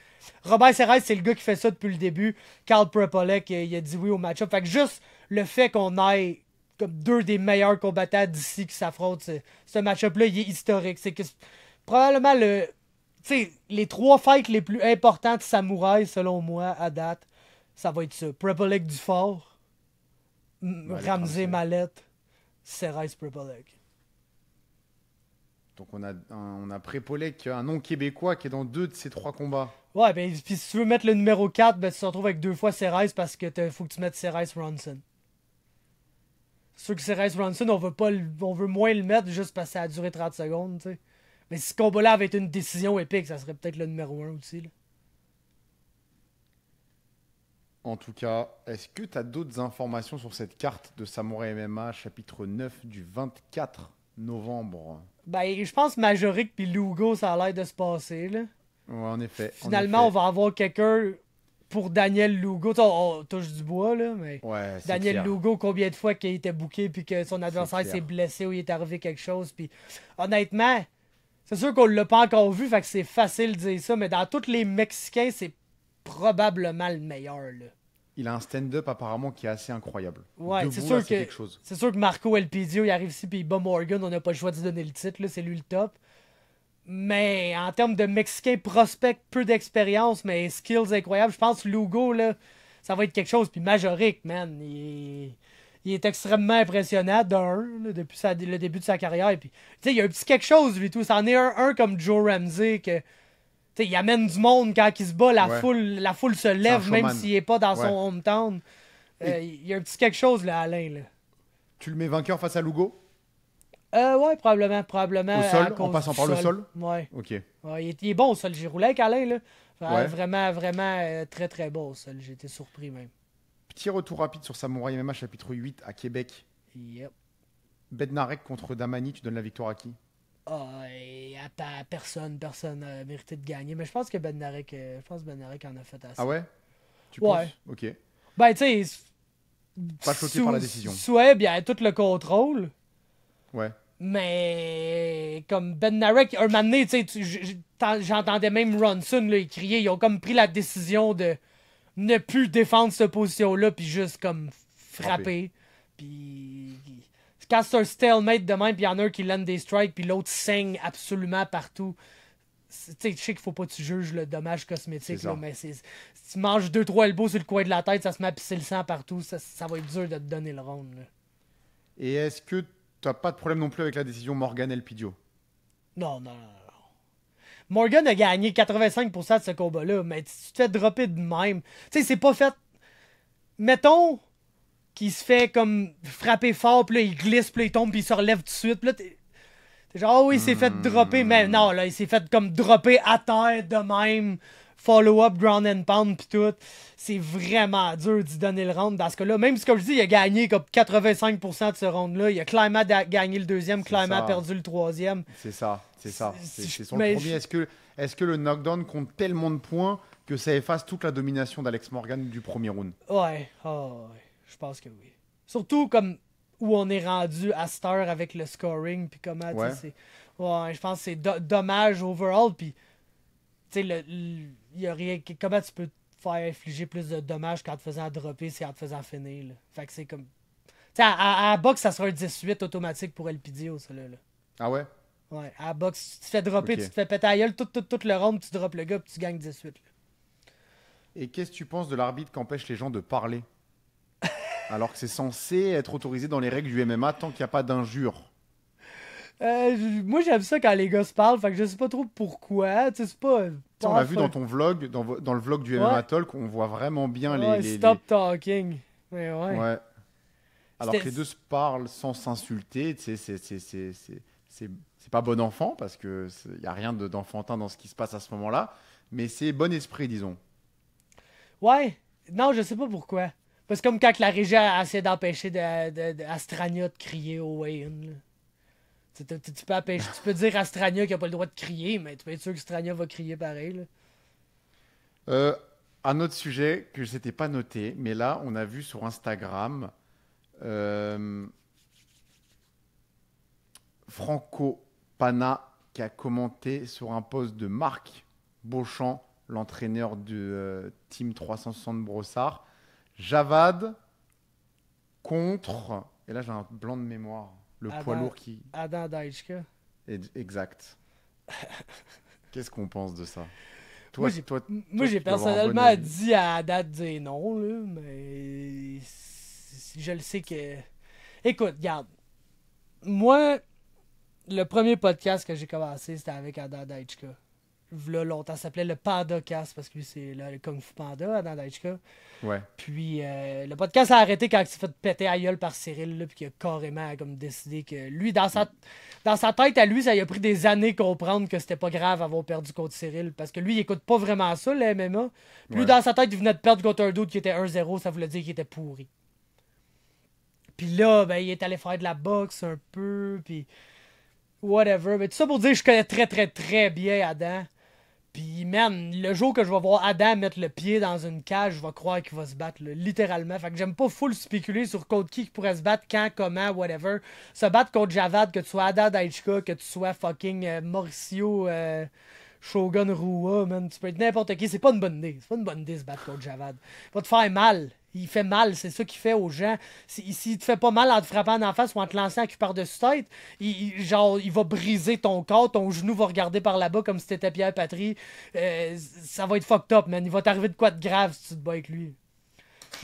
Robert Serres, c'est le gars qui fait ça depuis le début. Carl Prepolek, il a dit oui au match-up. Fait que juste le fait qu'on ait comme deux des meilleurs combattants d'ici qui s'affrontent, ce match-up-là, il est historique. C'est que probablement les 3 fights les plus importants de Samouraï, selon moi, à date, ça va être ça. Prepolek Dufort, Ramsey Mallette, Serres Prepolek. Donc on a Prepolek, un nom québécois qui est dans 2 de ces 3 combats. Ouais, ben puis si tu veux mettre le numéro 4, ben tu te retrouves avec 2 fois Serres parce que faut que tu mettes Serres Ronson. C'est sûr que Serres Ronson, on veut moins le mettre juste parce que ça a duré 30 secondes, tu sais. Mais si ce combat-là avait été une décision épique, ça serait peut-être le numéro 1 aussi. Là. En tout cas, est-ce que tu as d'autres informations sur cette carte de Samouraï MMA, chapitre 9 du 24 novembre? Ben, je pense Majoric puis Lugo, ça a l'air de se passer, là. Ouais, en effet. Finalement, on va avoir quelqu'un pour Daniel Lugo. On touche du bois, là, mais ouais, Daniel clair. Lugo, combien de fois qu'il a été booké puis que son adversaire s'est blessé ou il est arrivé quelque chose. Puis honnêtement, c'est sûr qu'on l'a pas encore vu, fait que c'est facile de dire ça, mais dans tous les Mexicains, c'est probablement le meilleur, là. Il a un stand-up apparemment qui est assez incroyable. Ouais, c'est sûr que Marco Elpidio, il arrive ici puis il bat Morgan, on n'a pas le choix de lui donner le titre, là, c'est lui le top. Mais en termes de Mexicain prospect, peu d'expérience, mais skills incroyables, je pense que Lugo, là, ça va être quelque chose. Puis Majoric, man, il est extrêmement impressionnant depuis le début de sa carrière. Puis, il y a un petit quelque chose, lui, tout. C'en est un comme Joe Ramsey que... il amène du monde quand il se bat, la foule se lève même s'il n'est pas dans son hometown. Il y a un petit quelque chose là, Alain. Là. Tu le mets vainqueur face à Lugo? Ouais, probablement. Au sol, en passant par le sol? Ouais. Ok. Ouais, il est bon au sol. J'ai roulé avec Alain. Là. Vraiment très très bon au sol. J'ai été surpris même. Petit retour rapide sur Samouraï MMA chapitre 8 à Québec. Yep. Bednarek contre Damani, tu donnes la victoire à qui? Personne a mérité de gagner. Mais je pense que Bednarek en a fait assez. Ah ouais? Tu Ouais. penses? Ok. Ben, tu sais, Pas choqué par la décision. Sweb, il a tout le contrôle. Ouais. Mais comme Ben Narek, un moment donné, tu sais, j'entendais même Ronson là, il criait, ils ont comme pris la décision de ne plus défendre cette position-là, puis juste comme frapper. Puis quand c'est un stalemate de même, puis il y en a un qui lance des strikes, puis l'autre saigne absolument partout. Tu sais, je sais qu'il faut pas que tu juges le dommage cosmétique, là, mais si tu manges 2-3 elbows sur le coin de la tête, ça se met à pisser le sang partout, ça va être dur de te donner le round. Là. Et est-ce que tu n'as pas de problème non plus avec la décision Morgan Elpidio? Non. Morgan a gagné 85% de ce combat-là, mais tu te fais dropper de même. Tu sais, c'est pas fait. Mettons qu'il se fait comme frapper fort, puis là, il glisse, puis là, il tombe, puis il se relève tout de suite. Puis là, t'es genre, oh oui, il s'est fait dropper, mais non, là, il s'est fait comme dropper à terre de même. Follow-up, ground and pound, puis tout. C'est vraiment dur d'y donner le round dans ce cas-là. Même si, comme je dis, il a gagné comme 85% de ce round-là. Il a clairement gagné le deuxième, clairement perdu le troisième. C'est ça. C'est son premier. Est-ce que le knockdown compte tellement de points que ça efface toute la domination d'Alex Morgan du premier round? Ouais, je pense que oui. Surtout comme où on est rendu à cette heure avec le scoring, puis comment, ouais. Je pense que c'est dommage overall, puis tu sais, y a rien. Comment tu peux te faire infliger plus de dommages qu'en te faisant dropper, c'est en te faisant finir, là. Fait que c'est comme. Tu sais, à boxe, ça sera un 18 automatique pour Elpidio, ça, là. Ah ouais? Ouais, à boxe, tu te fais dropper, tu te fais péter la gueule, tout le round, tu droppes le gars, puis tu gagnes 18. Là. Et qu'est-ce que tu penses de l'arbitre qui empêche les gens de parler? Alors que c'est censé être autorisé dans les règles du MMA tant qu'il n'y a pas d'injure. Moi, j'aime ça quand les gars se parlent, fait que je sais pas trop pourquoi. Tu sais, c'est pas. On l'a vu dans ton vlog, dans le vlog du MMA Talk, on voit vraiment bien les stop talking. Ouais. Alors que les deux se parlent sans s'insulter, tu sais, c'est pas bon enfant parce que y a rien d'enfantin dans ce qui se passe à ce moment-là, mais c'est bon esprit, disons. Ouais. Non, je sais pas pourquoi. Parce que comme quand la régie a essayé d'empêcher Astrania de crier au weigh-in. Tu peux dire à Astrania qu'il n'a pas le droit de crier, mais tu peux être sûr que Astrania va crier pareil. Là. Un autre sujet que je n'étais pas noté, mais là, on a vu sur Instagram Franco Pana qui a commenté sur un post de Marc Beauchamp, l'entraîneur de Team 360 Brossard. Javad contre... Et là, j'ai un blanc de mémoire. Le poids lourd qui... Adam Daichka. Exact. Qu'est-ce qu'on pense de ça? Moi, j'ai personnellement dit à Adam de dire non, là, mais je le sais que... Écoute, regarde. Moi, le premier podcast que j'ai commencé, c'était avec Adam Daichka. Là, longtemps, ça s'appelait le Pandacast, parce que lui, c'est le Kung Fu Panda, Adam Daichka. Ouais. Puis le podcast a arrêté quand il s'est fait péter à gueule par Cyril, là, puis qu'il a carrément comme décidé que lui, dans sa tête à lui, ça lui a pris des années comprendre que c'était pas grave avoir perdu contre Cyril, parce que lui, il écoute pas vraiment ça, le MMA. Puis lui, dans sa tête, il venait de perdre contre un dude qui était 1-0, ça voulait dire qu'il était pourri. Puis là, ben, il est allé faire de la boxe un peu, puis whatever. Mais tout ça pour dire que je connais très, très, très bien Adam. Puis, man, le jour que je vais voir Adam mettre le pied dans une cage, je vais croire qu'il va se battre, là, littéralement. Fait que j'aime pas full spéculer sur contre qui pourrait se battre, quand, comment, whatever. Se battre contre Javad, que tu sois Adam Daichka, que tu sois fucking Mauricio Shogun Rua, man. Tu peux être n'importe qui. C'est pas une bonne idée. C'est pas une bonne idée se battre contre Javad. Il va te faire mal. Il fait mal, c'est ça qu'il fait aux gens. S'il te fait pas mal en te frappant en face ou en te lançant un cul par-dessus tête, il va briser ton corps, ton genou va regarder par là-bas comme si t'étais Pierre Patry. Ça va être fucked up, man. Il va t'arriver de quoi de grave si tu te bats avec lui.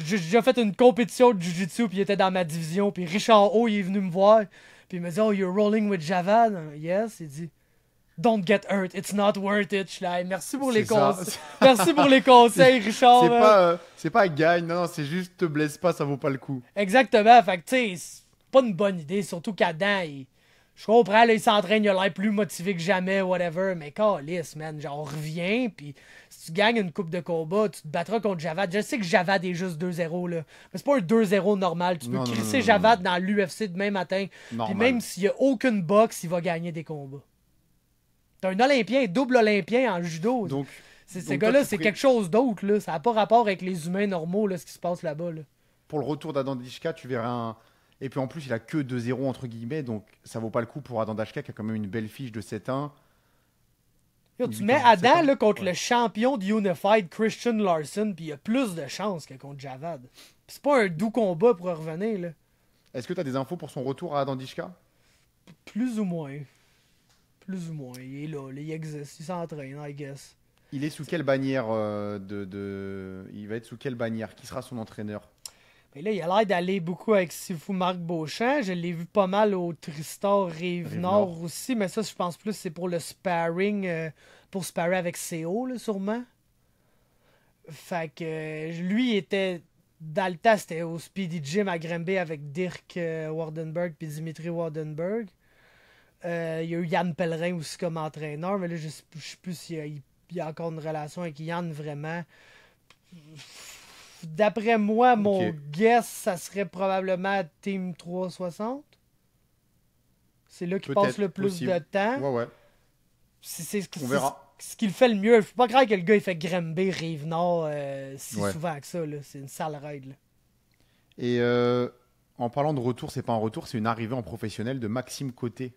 J'ai déjà fait une compétition de Jiu-Jitsu, puis il était dans ma division, puis Richard O, il est venu me voir, puis il m'a dit « Oh, you're rolling with Javad? » Yes, il dit « Don't get hurt, it's not worth it. » Je suis là, merci pour les conseils. Merci pour les conseils, Richard. C'est pas gagne, non, c'est juste te blesse pas, ça vaut pas le coup. Exactement, fait que tu sais, c'est pas une bonne idée, surtout qu'Adam, je comprends, là, il s'entraîne, il a l'air plus motivé que jamais, whatever, mais calisse, man, genre, reviens, puis si tu gagnes une coupe de combat, tu te battras contre Javad. Je sais que Javad est juste 2-0, là, mais c'est pas un 2-0 normal. Tu peux crisser Javad dans l'UFC demain matin, puis même s'il y a aucune boxe, il va gagner des combats. T'es un Olympien, double Olympien en judo. Donc, Ces Donc, gars-là, toi, c'est quelque chose d'autre, là. Ça n'a pas rapport avec les humains normaux, là, ce qui se passe là-bas, là. pour le retour d'Adam Dishka, tu verras un. Et puis en plus, il a que 2-0 entre guillemets, donc ça vaut pas le coup pour Adam Dishka qui a quand même une belle fiche de 7-1. Yo, Une tu mets victoire de Adam 7-1. là, contre Ouais. le champion de Unified, Christian Larson, puis il a plus de chances que contre Javad. Puis c'est pas un doux combat pour revenir, là. Est-ce que tu as des infos pour son retour à Adam Dishka? Plus ou moins. Plus ou moins. Il est là, il existe, il s'entraîne, I guess. Il est sous quelle bannière Il va être sous quelle bannière? Qui sera son entraîneur? Mais là, il a l'air d'aller beaucoup avec Sifu Marc Beauchamp. Je l'ai vu pas mal au Tristar Rive-Nord Rive-Nord. aussi, mais ça, je pense plus c'est pour le sparring, pour sparrer avec CO, là, sûrement. Fait que lui, il était. Dans le temps, c'était au Speedy Gym à Granby avec Dirk Wardenberg puis Dimitri Wardenberg. Il y a eu Yann Pellerin aussi comme entraîneur, mais là, je sais plus s'il y a encore une relation avec Yann vraiment. D'après moi, mon Ok. guess, ça serait probablement Team 360. C'est là qu'il passe Peut-être, le plus possible. de temps. Ouais, ouais. C'est On verra. ce qu'il fait le mieux. Je peux pas croire que le gars il fait Granby, Rive-Nord si Ouais. souvent que ça. Là. C'est une sale raid. Là. Et en parlant de retour, c'est pas un retour, c'est une arrivée en professionnel de Maxime Côté.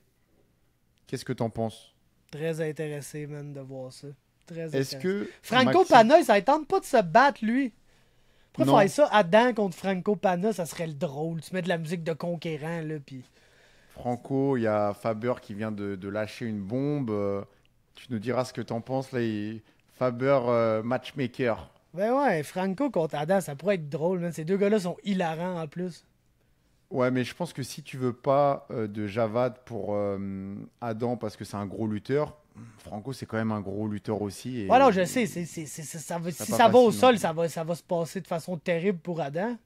Qu'est-ce que t'en penses? Très intéressé, man, de voir ça. Très Est-ce intéressé. que Franco Maxime- Pana, ça ne tente pas de se battre, lui. Pourquoi Non. faire ça Adam contre Franco Pana, ça serait le drôle. Tu mets de la musique de conquérant, là, puis... Franco, il y a Faber qui vient de lâcher une bombe. Tu nous diras ce que t'en penses là. Faber matchmaker. Ben ouais, Franco contre Adam, ça pourrait être drôle, man. Ces deux gars-là sont hilarants, en plus. Ouais, mais je pense que si tu veux pas de Javad pour Adam parce que c'est un gros lutteur, Franco c'est quand même un gros lutteur aussi. Et Ouais, non, je sais, ça va, c'est si pas ça va au facile non sol, plus. ça va se passer de façon terrible pour Adam.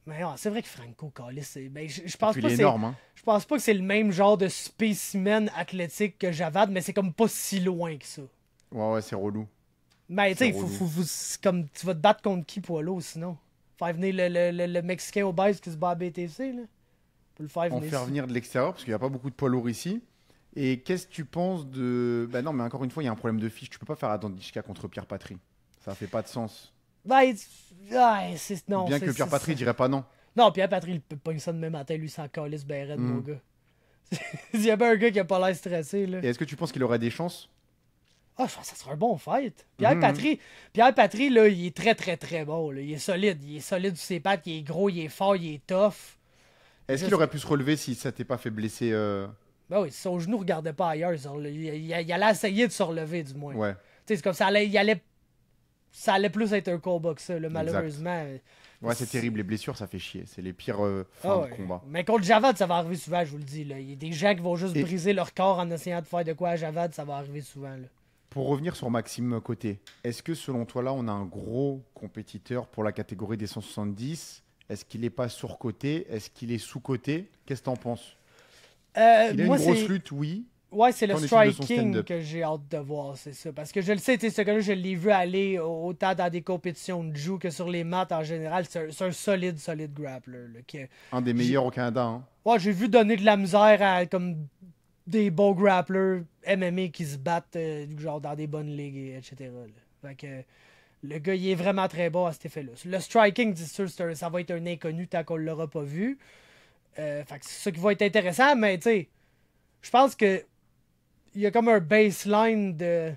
Mais ouais, c'est vrai que Franco, Callis, ben, je Et pense puis pas il que est c'est... énorme, hein. Je pense pas que c'est le même genre de spécimen athlétique que Javad, mais c'est comme pas si loin que ça. Ouais, ouais, c'est relou. Mais tu sais, C'est il faut, relou. c'est comme tu vas te battre contre qui poids lourd sinon? Faire venir le Mexicain obèse qui se bat à BTC, là. Pour le faire En venir faire ici. venir de l'extérieur parce qu'il n'y a pas beaucoup de poids lourds ici. Et qu'est-ce que tu penses de. Bah non, mais encore une fois, il y a un problème de fiche. Tu peux pas faire Adam Dishka contre Pierre Patry. Ça fait pas de sens. Ben, ouais, c'est... Non, Bien c'est... que Pierre Patry dirait pas non. Non, Pierre Patrick, il peut pas ça de même matin, lui, sans calice ben raide, mon Mm. gars. Il y a bien un gars qui a pas l'air stressé, là. Et est-ce que tu penses qu'il aurait des chances? Ah, je pense que ça serait un bon fight. Mhm. Pierre Patry, là, il est très, très, très bon, là. Il est solide. Il est solide sur ses pattes, il est gros, il est fort, il est tough. Est-ce qu'il aurait pu se relever si ça t'est pas fait blesser Ben oui, si son genou regardait pas ailleurs, il allait essayer de se relever, du moins. Ouais, Tu sais, c'est comme ça ça allait plus être un combat que ça, là, malheureusement. ouais, c'est terrible. Les blessures, ça fait chier. C'est les pires Ah fins ouais. de combat. Mais contre Javad, ça va arriver souvent, je vous le dis. Là. Il y a des gens qui vont juste Et- briser leur corps en essayant de faire de quoi à Javad, ça va arriver souvent. Là. Pour revenir sur Maxime Côté, est-ce que selon toi là, on a un gros compétiteur pour la catégorie des 170? Est-ce qu'il est pas surcoté? Est-ce qu'il est sous-coté? Qu'est-ce que t'en penses? Il a Moi, une grosse c'est... lutte, oui. Ouais, c'est le Qu'en est-il de son striking stand-up? que j'ai hâte de voir, c'est ça. Parce que je le sais, tu sais, ce gars-là, je l'ai vu aller autant dans des compétitions de jiu que sur les maths en général. C'est un solide, solide grappler. Là, Un des meilleurs au Canada, hein. Ouais, j'ai vu donner de la misère à comme des beaux grapplers MMA qui se battent genre dans des bonnes ligues, etc. Là. Fait que le gars, il est vraiment très bon à cet effet-là. Le striking, c'est sûr, ça va être un inconnu tant qu'on l'aura pas vu. Fait que c'est ça qui va être intéressant, mais tu sais, je pense que il y a comme un baseline de...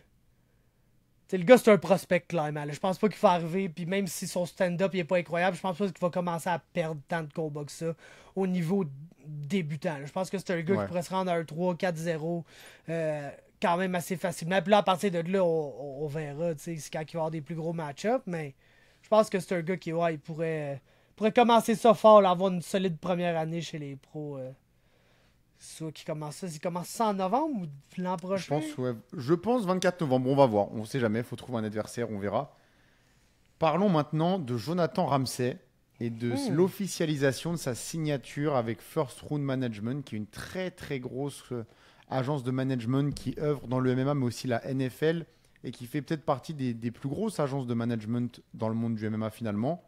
T'sais, le gars, c'est un prospect, clairement. Là. Je pense pas qu'il va arriver, puis même si son stand-up il est pas incroyable, je pense pas qu'il va commencer à perdre tant de combats que ça au niveau débutant. Là. Je pense que c'est un gars Ouais. qui pourrait se rendre à un 3-4-0 quand même assez facilement. Puis là, à partir de là, on verra, c'est quand il va y avoir des plus gros match-ups, mais je pense que c'est un gars qui, ouais, il pourrait commencer ça fort, là, avoir une solide première année chez les pros. Soit qui commence ça, il commence ça en novembre ou l'an Je prochain? pense, ouais. Je pense 24 novembre. On va voir. On sait jamais. Il faut trouver un adversaire. On verra. Parlons maintenant de Jonathan Ramsey et de l'officialisation de sa signature avec First Round Management, qui est une très très grosse agence de management qui œuvre dans le MMA, mais aussi la NFL, et qui fait peut-être partie des plus grosses agences de management dans le monde du MMA finalement.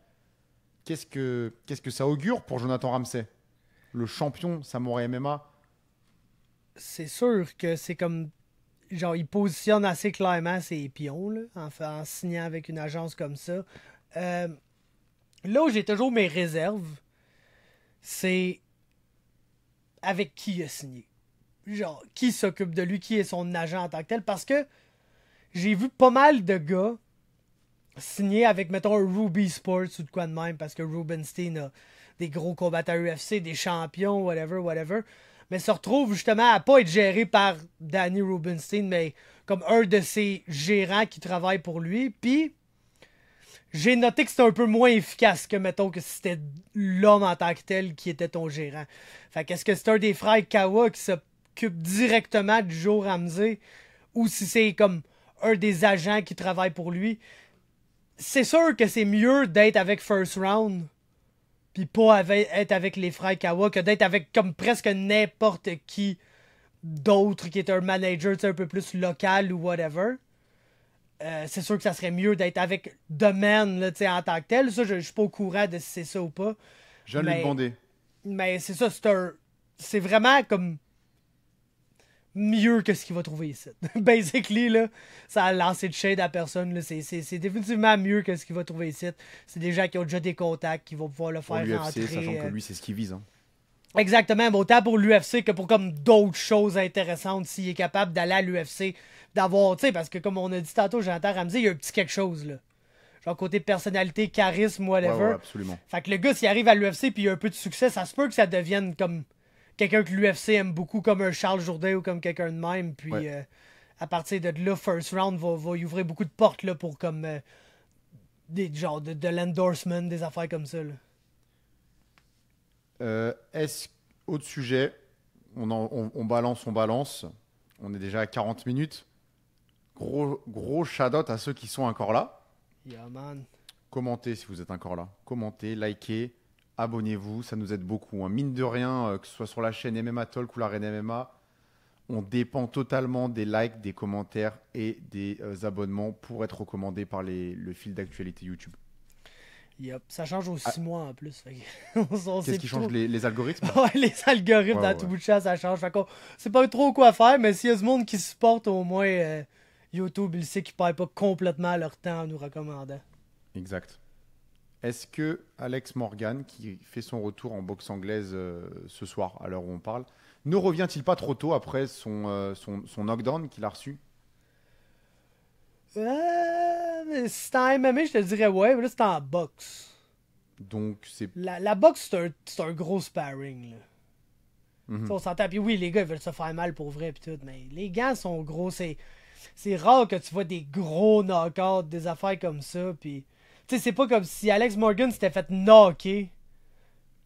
Qu'est-ce que ça augure pour Jonathan Ramsey, le champion Samouraï MMA? C'est sûr que c'est comme genre, il positionne assez clairement ses pions, là, en signant avec une agence comme ça. Là où j'ai toujours mes réserves, c'est avec qui il a signé. Genre, qui s'occupe de lui, qui est son agent en tant que tel. Parce que j'ai vu pas mal de gars signer avec, mettons, un Ruby Sports ou de quoi de même, parce que Rubenstein a des gros combattants UFC, des champions, whatever. Mais se retrouve justement à pas être géré par Danny Rubenstein, mais comme un de ses gérants qui travaille pour lui. Puis, j'ai noté que c'était un peu moins efficace que, mettons, que c'était l'homme en tant que tel qui était ton gérant. Fait qu'est-ce que c'est un des frères Kawa qui s'occupe directement du Joe Ramsey, ou si c'est comme un des agents qui travaille pour lui? C'est sûr que c'est mieux d'être avec First Round puis pas être avec les frères Kawa que d'être avec comme presque n'importe qui d'autre qui est un manager un peu plus local ou whatever. C'est sûr que ça serait mieux d'être avec The Man là, en tant que tel. Ça, je suis pas au courant de si c'est ça ou pas. Je viens de lui demander. Mais c'est ça, c'est vraiment comme mieux que ce qu'il va trouver ici. Basically, là, ça a lancé de shade à personne. Là. C'est définitivement mieux que ce qu'il va trouver ici. C'est des gens qui ont déjà des contacts, qui vont pouvoir le faire pour rentrer. l'UFC, sachant que lui, c'est ce qu'il vise. Hein. Exactement, mais autant pour l'UFC que pour comme d'autres choses intéressantes, s'il est capable d'aller à l'UFC, d'avoir, tu sais, parce que comme on a dit tantôt, Jonathan Ramsey, il y a un petit quelque chose, là. Genre côté personnalité, charisme, whatever. Ouais, absolument. Fait que le gars, s'il arrive à l'UFC puis il a un peu de succès, ça se peut que ça devienne comme quelqu'un que l'UFC aime beaucoup, comme un Charles Jourdain ou comme quelqu'un de même. Puis à partir de là, First Round va y ouvrir beaucoup de portes là, pour comme des genres de l'endorsement, des affaires comme ça. Là. Autre sujet, on balance. On est déjà à 40 minutes. Gros shout-out à ceux qui sont encore là. Yeah, man. Commentez si vous êtes encore là. Commentez, likez, abonnez-vous. Ça nous aide beaucoup. Hein. Mine de rien, que ce soit sur la chaîne MMA Talk ou l'Arène MMA, on dépend totalement des likes, des commentaires et des abonnements pour être recommandé par le fil d'actualité YouTube. Yep. Ça change aux 6 mois en plus. Qu'est-ce qui change les algorithmes? Ouais, les algorithmes dans tout bout de champ, ça change. Fait qu'on sait pas trop quoi faire, mais s'il y a du monde qui supporte, au moins YouTube, il sait qu'ils ne perdent pas complètement leur temps en nous recommandant. Exact. Est-ce que Alex Morgan, qui fait son retour en boxe anglaise ce soir, à l'heure où on parle, ne revient-il pas trop tôt après son knockdown qu'il a reçu? Si c'est en MMA, je te dirais ouais, mais là c'est en boxe. Donc c'est... La boxe, c'est un gros sparring. Là. Mm-hmm. On s'entend. Puis oui, les gars ils veulent se faire mal pour vrai. Pis tout, mais les gants sont gros. C'est rare que tu vois des gros knockouts, des affaires comme ça. Puis, tu sais, c'est pas comme si Alex Morgan s'était fait knocker.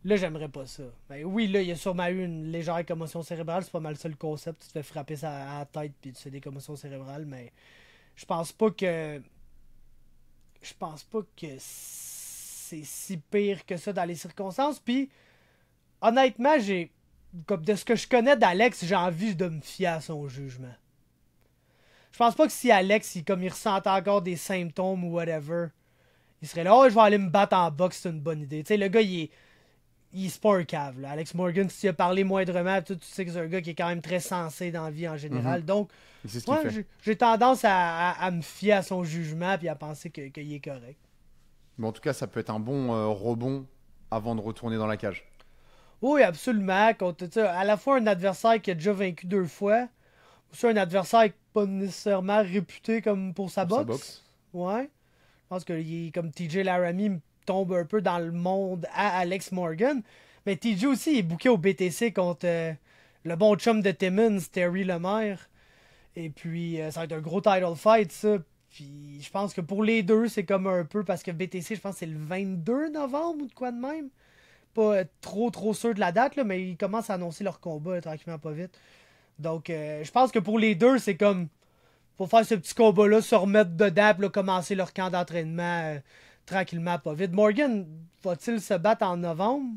Là, j'aimerais pas ça. Ben oui, là, il y a sûrement eu une légère commotion cérébrale. C'est pas mal ça le concept. Tu te fais frapper ça à la tête puis tu fais des commotions cérébrales. Mais je pense pas que c'est si pire que ça dans les circonstances. Puis, honnêtement, comme de ce que je connais d'Alex, j'ai envie de me fier à son jugement. Je pense pas que si Alex, il ressentait encore des symptômes ou whatever, il serait là, oh, je vais aller me battre en boxe, c'est une bonne idée. Tu sais, le gars, il c'est pas un cave. Là. Alex Morgan, si tu as parlé moindrement, tu sais que c'est un gars qui est quand même très sensé dans la vie en général. Donc, j'ai tendance à me fier à son jugement et à penser qu'il est correct. Mais en tout cas, ça peut être un bon rebond avant de retourner dans la cage. Oui, absolument. À la fois un adversaire qui a déjà vaincu 2 fois, ou un adversaire pas nécessairement réputé comme pour sa boxe. Ouais. Je pense que comme TJ Laramie tombe un peu dans le monde à Alex Morgan. Mais TJ aussi est booké au BTC contre le bon chum de Timmons, Terry Lemaire. Et puis, ça va être un gros title fight, ça. Puis, je pense que pour les deux, c'est comme un peu... Parce que BTC, je pense que c'est le 22 novembre ou de quoi de même. Pas trop sûr de la date, là, mais ils commencent à annoncer leur combat tranquillement, pas vite. Donc, je pense que pour les deux, c'est comme... Pour faire ce petit combat-là, se remettre dedans, puis là, commencer leur camp d'entraînement tranquillement, pas vite. Morgan, va-t-il se battre en novembre?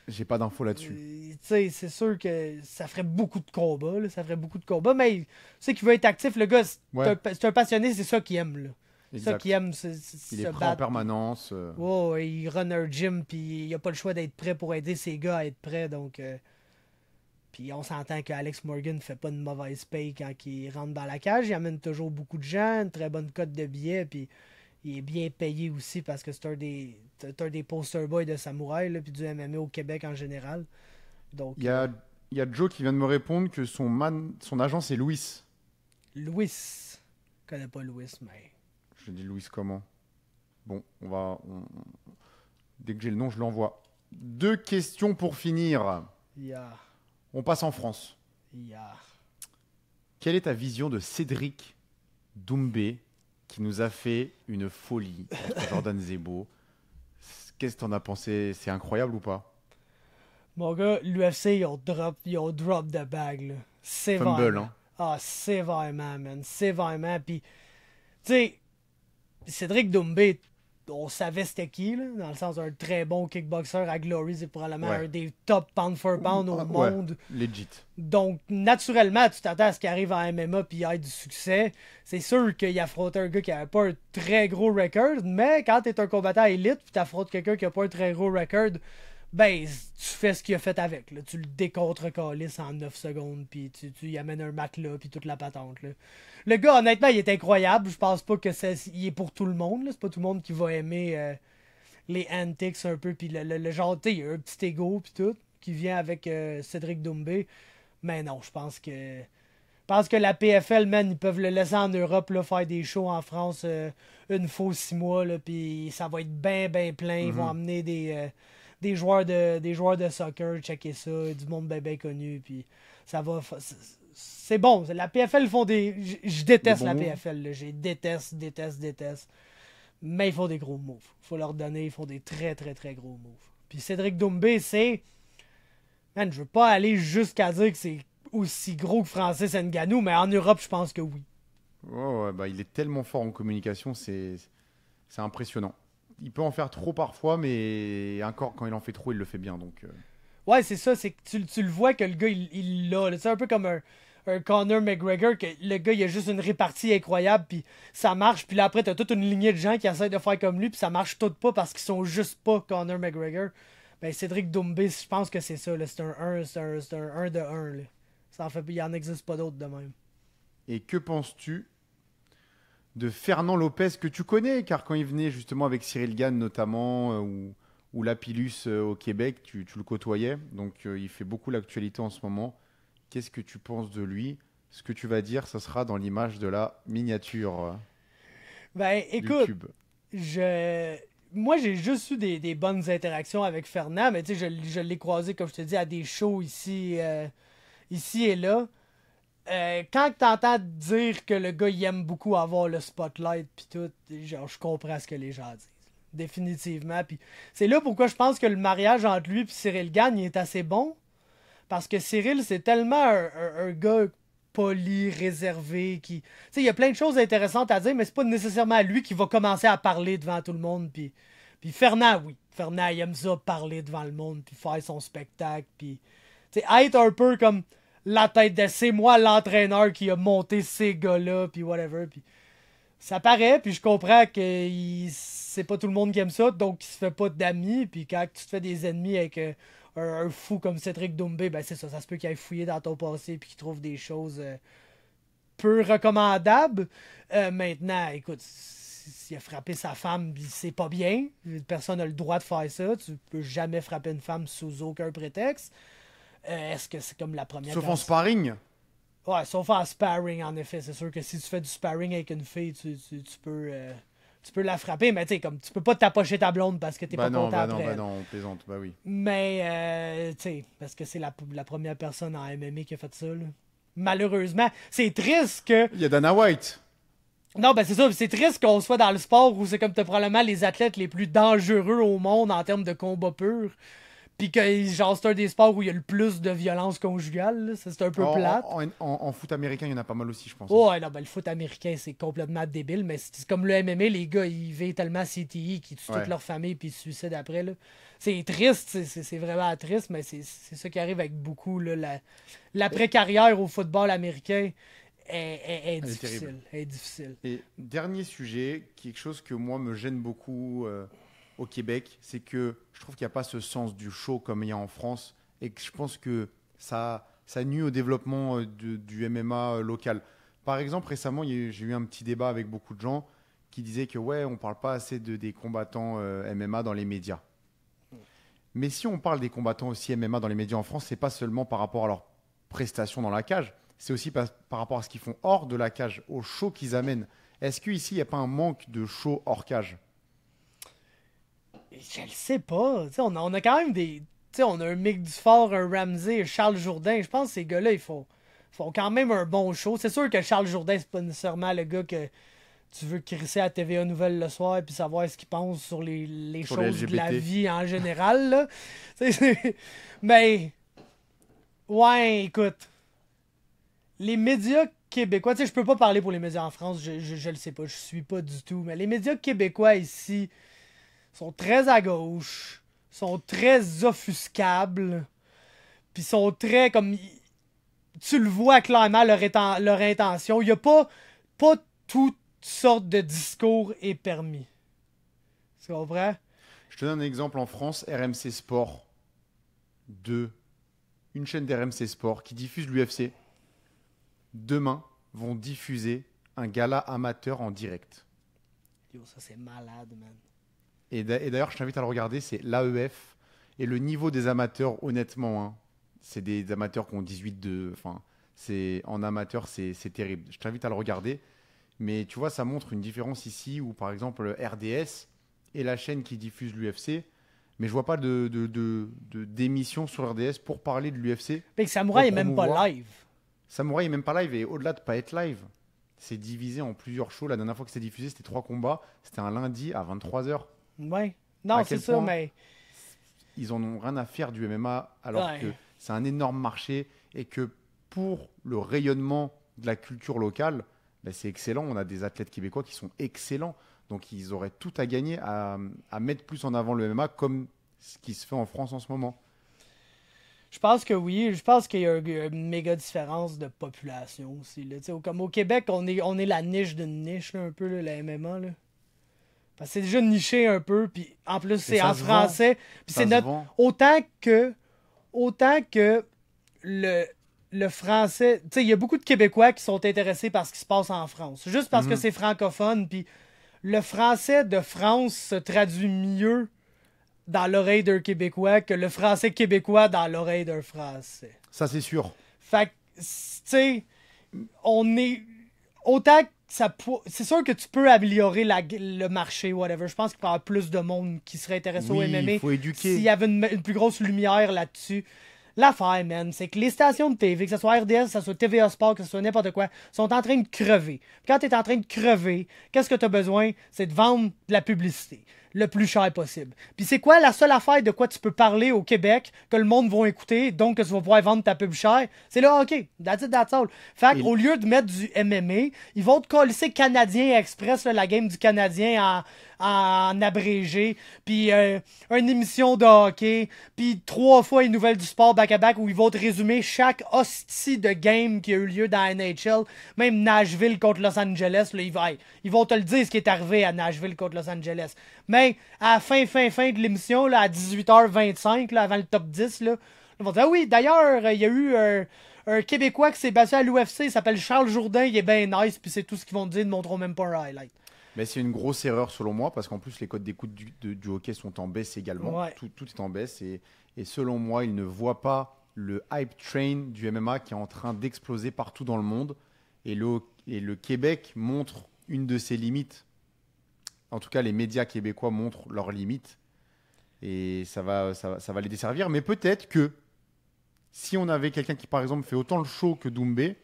J'ai pas d'infos là-dessus. Tu sais, c'est sûr que ça ferait beaucoup de combats, là, mais tu sais qu'il veut être actif, le gars, c'est un passionné, c'est ça qu'il aime, là. C'est ça qu'il aime, il est prêt en permanence. Il run un gym, puis il a pas le choix d'être prêt pour aider ses gars à être prêts, donc... Puis on s'entend que Alex Morgan ne fait pas une mauvaise paye quand il rentre dans la cage. Il amène toujours beaucoup de gens, une très bonne cote de billets, puis il est bien payé aussi parce que c'est un des poster boys de Samouraï, là, puis du MMA au Québec en général. Donc, Il y a Joe qui vient de me répondre que son agent, c'est Louis. Louis. Je connais pas Louis, mais... Je dis Louis comment? Bon, dès que j'ai le nom, je l'envoie. 2 questions pour finir. Yeah. On passe en France. Yeah. Quelle est ta vision de Cédric Doumbé qui nous a fait une folie contre Jordan Zebo? Qu'est-ce que t'en as pensé? C'est incroyable ou pas? Mon gars, l'UFC, ils ont drop the bag, là. Sévèrement. Fumble, hein? Ah, sévèrement, man. Sévèrement. Puis, tu sais, Cédric Doumbé, on savait c'était qui, là, dans le sens d'un très bon kickboxer à Glory, c'est probablement un des top pound for pound au monde. Legit. Donc, naturellement, tu t'attends à ce qu'il arrive en MMA puis il ait du succès. C'est sûr qu'il affrontait un gars qui n'avait pas un très gros record, mais quand tu es un combattant élite puis tu affrontes quelqu'un qui n'a pas un très gros record, ben, tu fais ce qu'il a fait avec. Là. Tu le décontre-calisses en 9 secondes, puis tu y amènes un matelas, puis toute la patente. Là. Le gars, honnêtement, il est incroyable. Je pense pas que il est pour tout le monde. Là. C'est pas tout le monde qui va aimer les antics un peu, puis le genre, tu sais, il y a un petit ego, puis tout, qui vient avec Cédric Doumbé. Mais non, je pense que la PFL, man, ils peuvent le laisser en Europe, là, faire des shows en France une fois 6 mois, là, puis ça va être bien, bien plein. Ils vont amener des joueurs de soccer, checker ça, du monde bien connu, puis ça va... C'est bon, la PFL font des... Je déteste la PFL, là. Je déteste. Mais ils font des gros moves. Faut leur donner, ils font des très, très, très gros moves. Puis Cédric Doumbé, c'est... Man, je veux pas aller jusqu'à dire que c'est aussi gros que Francis Ngannou, mais en Europe, je pense que oui. Ouais, bah, il est tellement fort en communication, c'est impressionnant. Il peut en faire trop parfois, mais encore, quand il en fait trop, il le fait bien. Donc, Ouais, c'est ça, c'est que tu le vois que le gars, il l'a. C'est un peu comme un Conor McGregor, que le gars, il a juste une répartie incroyable, puis ça marche, puis là, après, t'as toute une lignée de gens qui essayent de faire comme lui, puis ça marche tout pas parce qu'ils sont juste pas Conor McGregor. Ben, Cédric Doumbé, je pense que c'est ça, là. C'est un 1 de 1, là. Ça en fait, il en existe pas d'autres de même. et que penses-tu de Fernand Lopez que tu connais? Car quand il venait justement avec Cyril Gane notamment, ou Lapillus au Québec, tu le côtoyais. Donc il fait beaucoup l'actualité en ce moment. Qu'est-ce que tu penses de lui? Ce que tu vas dire, ce sera dans l'image de la miniature Ben, écoute, YouTube. moi, j'ai juste eu des bonnes interactions avec Fernand, mais tu sais, je l'ai croisé, comme je te dis, à des shows ici et là. Quand t'entends dire que le gars, il aime beaucoup avoir le spotlight pis tout, genre, je comprends ce que les gens disent. Définitivement. Puis c'est là pourquoi je pense que le mariage entre lui et Cyril Gane il est assez bon. Parce que Cyril, c'est tellement un gars poli, réservé, qui... Tu sais, il y a plein de choses intéressantes à dire, mais c'est pas nécessairement lui qui va commencer à parler devant tout le monde. Puis Fernand, oui. Fernand, il aime ça, parler devant le monde, puis faire son spectacle, puis... Tu sais, être un peu comme la tête de... C'est moi l'entraîneur qui a monté ces gars-là, puis whatever, puis... Ça paraît, puis je comprends que c'est pas tout le monde qui aime ça, donc il se fait pas d'amis, puis quand tu te fais des ennemis avec un fou comme Cédric Doumbé, ben c'est ça, ça se peut qu'il aille fouiller dans ton passé puis qu'il trouve des choses peu recommandables. Maintenant, écoute, s'il a frappé sa femme, c'est pas bien. Personne n'a le droit de faire ça. Tu peux jamais frapper une femme sous aucun prétexte. Est-ce que c'est comme la première... Sauf en sparring. Ouais, sauf en sparring, en effet. C'est sûr que si tu fais du sparring avec une fille, tu peux la frapper, mais tu sais, comme tu peux pas t'approcher ta blonde parce que t'es pas content après. Bah non, on plaisante, bah oui. Mais, tu sais, parce que c'est la première personne en MMA qui a fait ça, là. Malheureusement, c'est triste que... Il y a Dana White. Non, ben c'est ça, c'est triste qu'on soit dans le sport où c'est comme t'as probablement les athlètes les plus dangereux au monde en termes de combat pur. Puis que, genre, c'est un des sports où il y a le plus de violence conjugale, là. Ça, c'est un peu plate. En foot américain, il y en a pas mal aussi, je pense. Ouais, non, ben le foot américain, c'est complètement débile, mais c'est comme le MMA, les gars, ils vivent tellement CTI qu'ils tuent toute leur famille puis ils se suicident après, là. C'est triste, c'est vraiment triste, mais c'est ça qui arrive avec beaucoup, là. L'après-carrière au football américain est difficile. Est difficile. Et dernier sujet, quelque chose que moi me gêne beaucoup au Québec, c'est que je trouve qu'il n'y a pas ce sens du show comme il y a en France et que je pense que ça ça nuit au développement du MMA local. Par exemple, récemment, j'ai eu un petit débat avec beaucoup de gens qui disaient que ouais, on parle pas assez des combattants MMA dans les médias. Mais si on parle des combattants aussi MMA dans les médias en France, c'est pas seulement par rapport à leurs prestations dans la cage, c'est aussi par rapport à ce qu'ils font hors de la cage, au show qu'ils amènent. Est-ce qu'ici, il n'y a pas un manque de show hors cage? Je le sais pas. Tu sais, on a quand même des. Tu sais, on a un Mick Dufort, un Ramsey, un Charles Jourdain. Je pense que ces gars-là, ils font quand même un bon show. C'est sûr que Charles Jourdain, c'est pas nécessairement le gars que tu veux crisser à TVA Nouvelle le soir et savoir ce qu'il pense sur les Sur les choses de la LGBT. vie en général. Là. Mais, ouais, écoute. Les médias québécois, tu sais, je peux pas parler pour les médias en France, je le sais pas, je suis pas du tout. Mais les médias québécois ici sont très à gauche, sont très offuscables, puis sont très comme. Tu le vois clairement leur intention. Il y a pas toutes sortes de discours est permis. Tu comprends? Je te donne un exemple en France, RMC Sport 2, une chaîne d'RMC Sport qui diffuse l'UFC. Demain, vont diffuser un gala amateur en direct. Yo, ça c'est malade, man. Et d'ailleurs, je t'invite à le regarder, c'est l'AEF. Et le niveau des amateurs, honnêtement, hein, c'est des amateurs qui ont 18-2. Enfin, en amateur, c'est terrible. Je t'invite à le regarder. Mais tu vois, ça montre une différence ici où, par exemple, RDS est la chaîne qui diffuse l'UFC. Mais je vois pas d'émission sur RDS pour parler de l'UFC. Mais Samouraï est même pas live. Samouraï est même pas live. Et au-delà de pas être live, c'est divisé en plusieurs shows. La dernière fois que c'était diffusé, c'était 3 combats. C'était un lundi à 23h. Ouais. Non, c'est ça, mais. Ils en ont rien à faire du MMA alors que c'est un énorme marché et que pour le rayonnement de la culture locale, ben c'est excellent. On a des athlètes québécois qui sont excellents. Donc ils auraient tout à gagner à mettre plus en avant le MMA comme ce qui se fait en France en ce moment. Je pense que oui. Je pense qu'il y a une méga différence de population aussi. Là. Comme au Québec, on est la niche d'une niche, là, un peu, là, la MMA. Là. Parce que c'est déjà niché un peu, puis en plus, c'est en français. Puis c'est notre. Autant que le français. Tu sais, il y a beaucoup de Québécois qui sont intéressés par ce qui se passe en France. Juste parce que c'est francophone, puis le français de France se traduit mieux dans l'oreille d'un Québécois que le français québécois dans l'oreille d'un Français. Ça, c'est sûr. Fait que, tu sais, on est. Autant que ça. C'est sûr que tu peux améliorer le marché, whatever. Je pense qu'il y aura plus de monde qui serait intéressé au MMA. Il faut éduquer. S'il y avait une plus grosse lumière là-dessus. L'affaire, man, c'est que les stations de TV, que ce soit RDS, que ce soit TVA Sport, que ce soit n'importe quoi, sont en train de crever. Puis quand tu es en train de crever, qu'est-ce que tu as besoin? C'est de vendre de la publicité le plus cher possible. Puis c'est quoi la seule affaire de quoi tu peux parler au Québec que le monde va écouter, donc que tu vas pouvoir vendre ta pub chère? C'est le hockey. That's it, that's all. Fait qu'au lieu de mettre du MMA, ils vont te coller Canadien Express, là, la game du Canadien en abrégé, puis une émission de hockey, puis 3 fois une nouvelle du sport back-à-back où ils vont te résumer chaque hostie de game qui a eu lieu dans la NHL, même Nashville contre Los Angeles, là, ils vont te le dire ce qui est arrivé à Nashville contre Los Angeles. Mais à la fin de l'émission, là, à 18h25, là, avant le top 10, là, ils vont dire, ah oui, d'ailleurs, il y a eu un Québécois qui s'est battu à l'UFC, il s'appelle Charles Jourdain, il est bien nice, puis c'est tout ce qu'ils vont te dire, ils ne montreront même pas un highlight. Mais c'est une grosse erreur selon moi, parce qu'en plus les codes d'écoute du hockey sont en baisse également. Ouais. Tout est en baisse et selon moi, ils ne voient pas le hype train du MMA qui est en train d'exploser partout dans le monde. Et le Québec montre une de ses limites. En tout cas, les médias québécois montrent leurs limites. Et ça va les desservir. Mais peut-être que si on avait quelqu'un qui, par exemple, fait autant le show que Doumbé,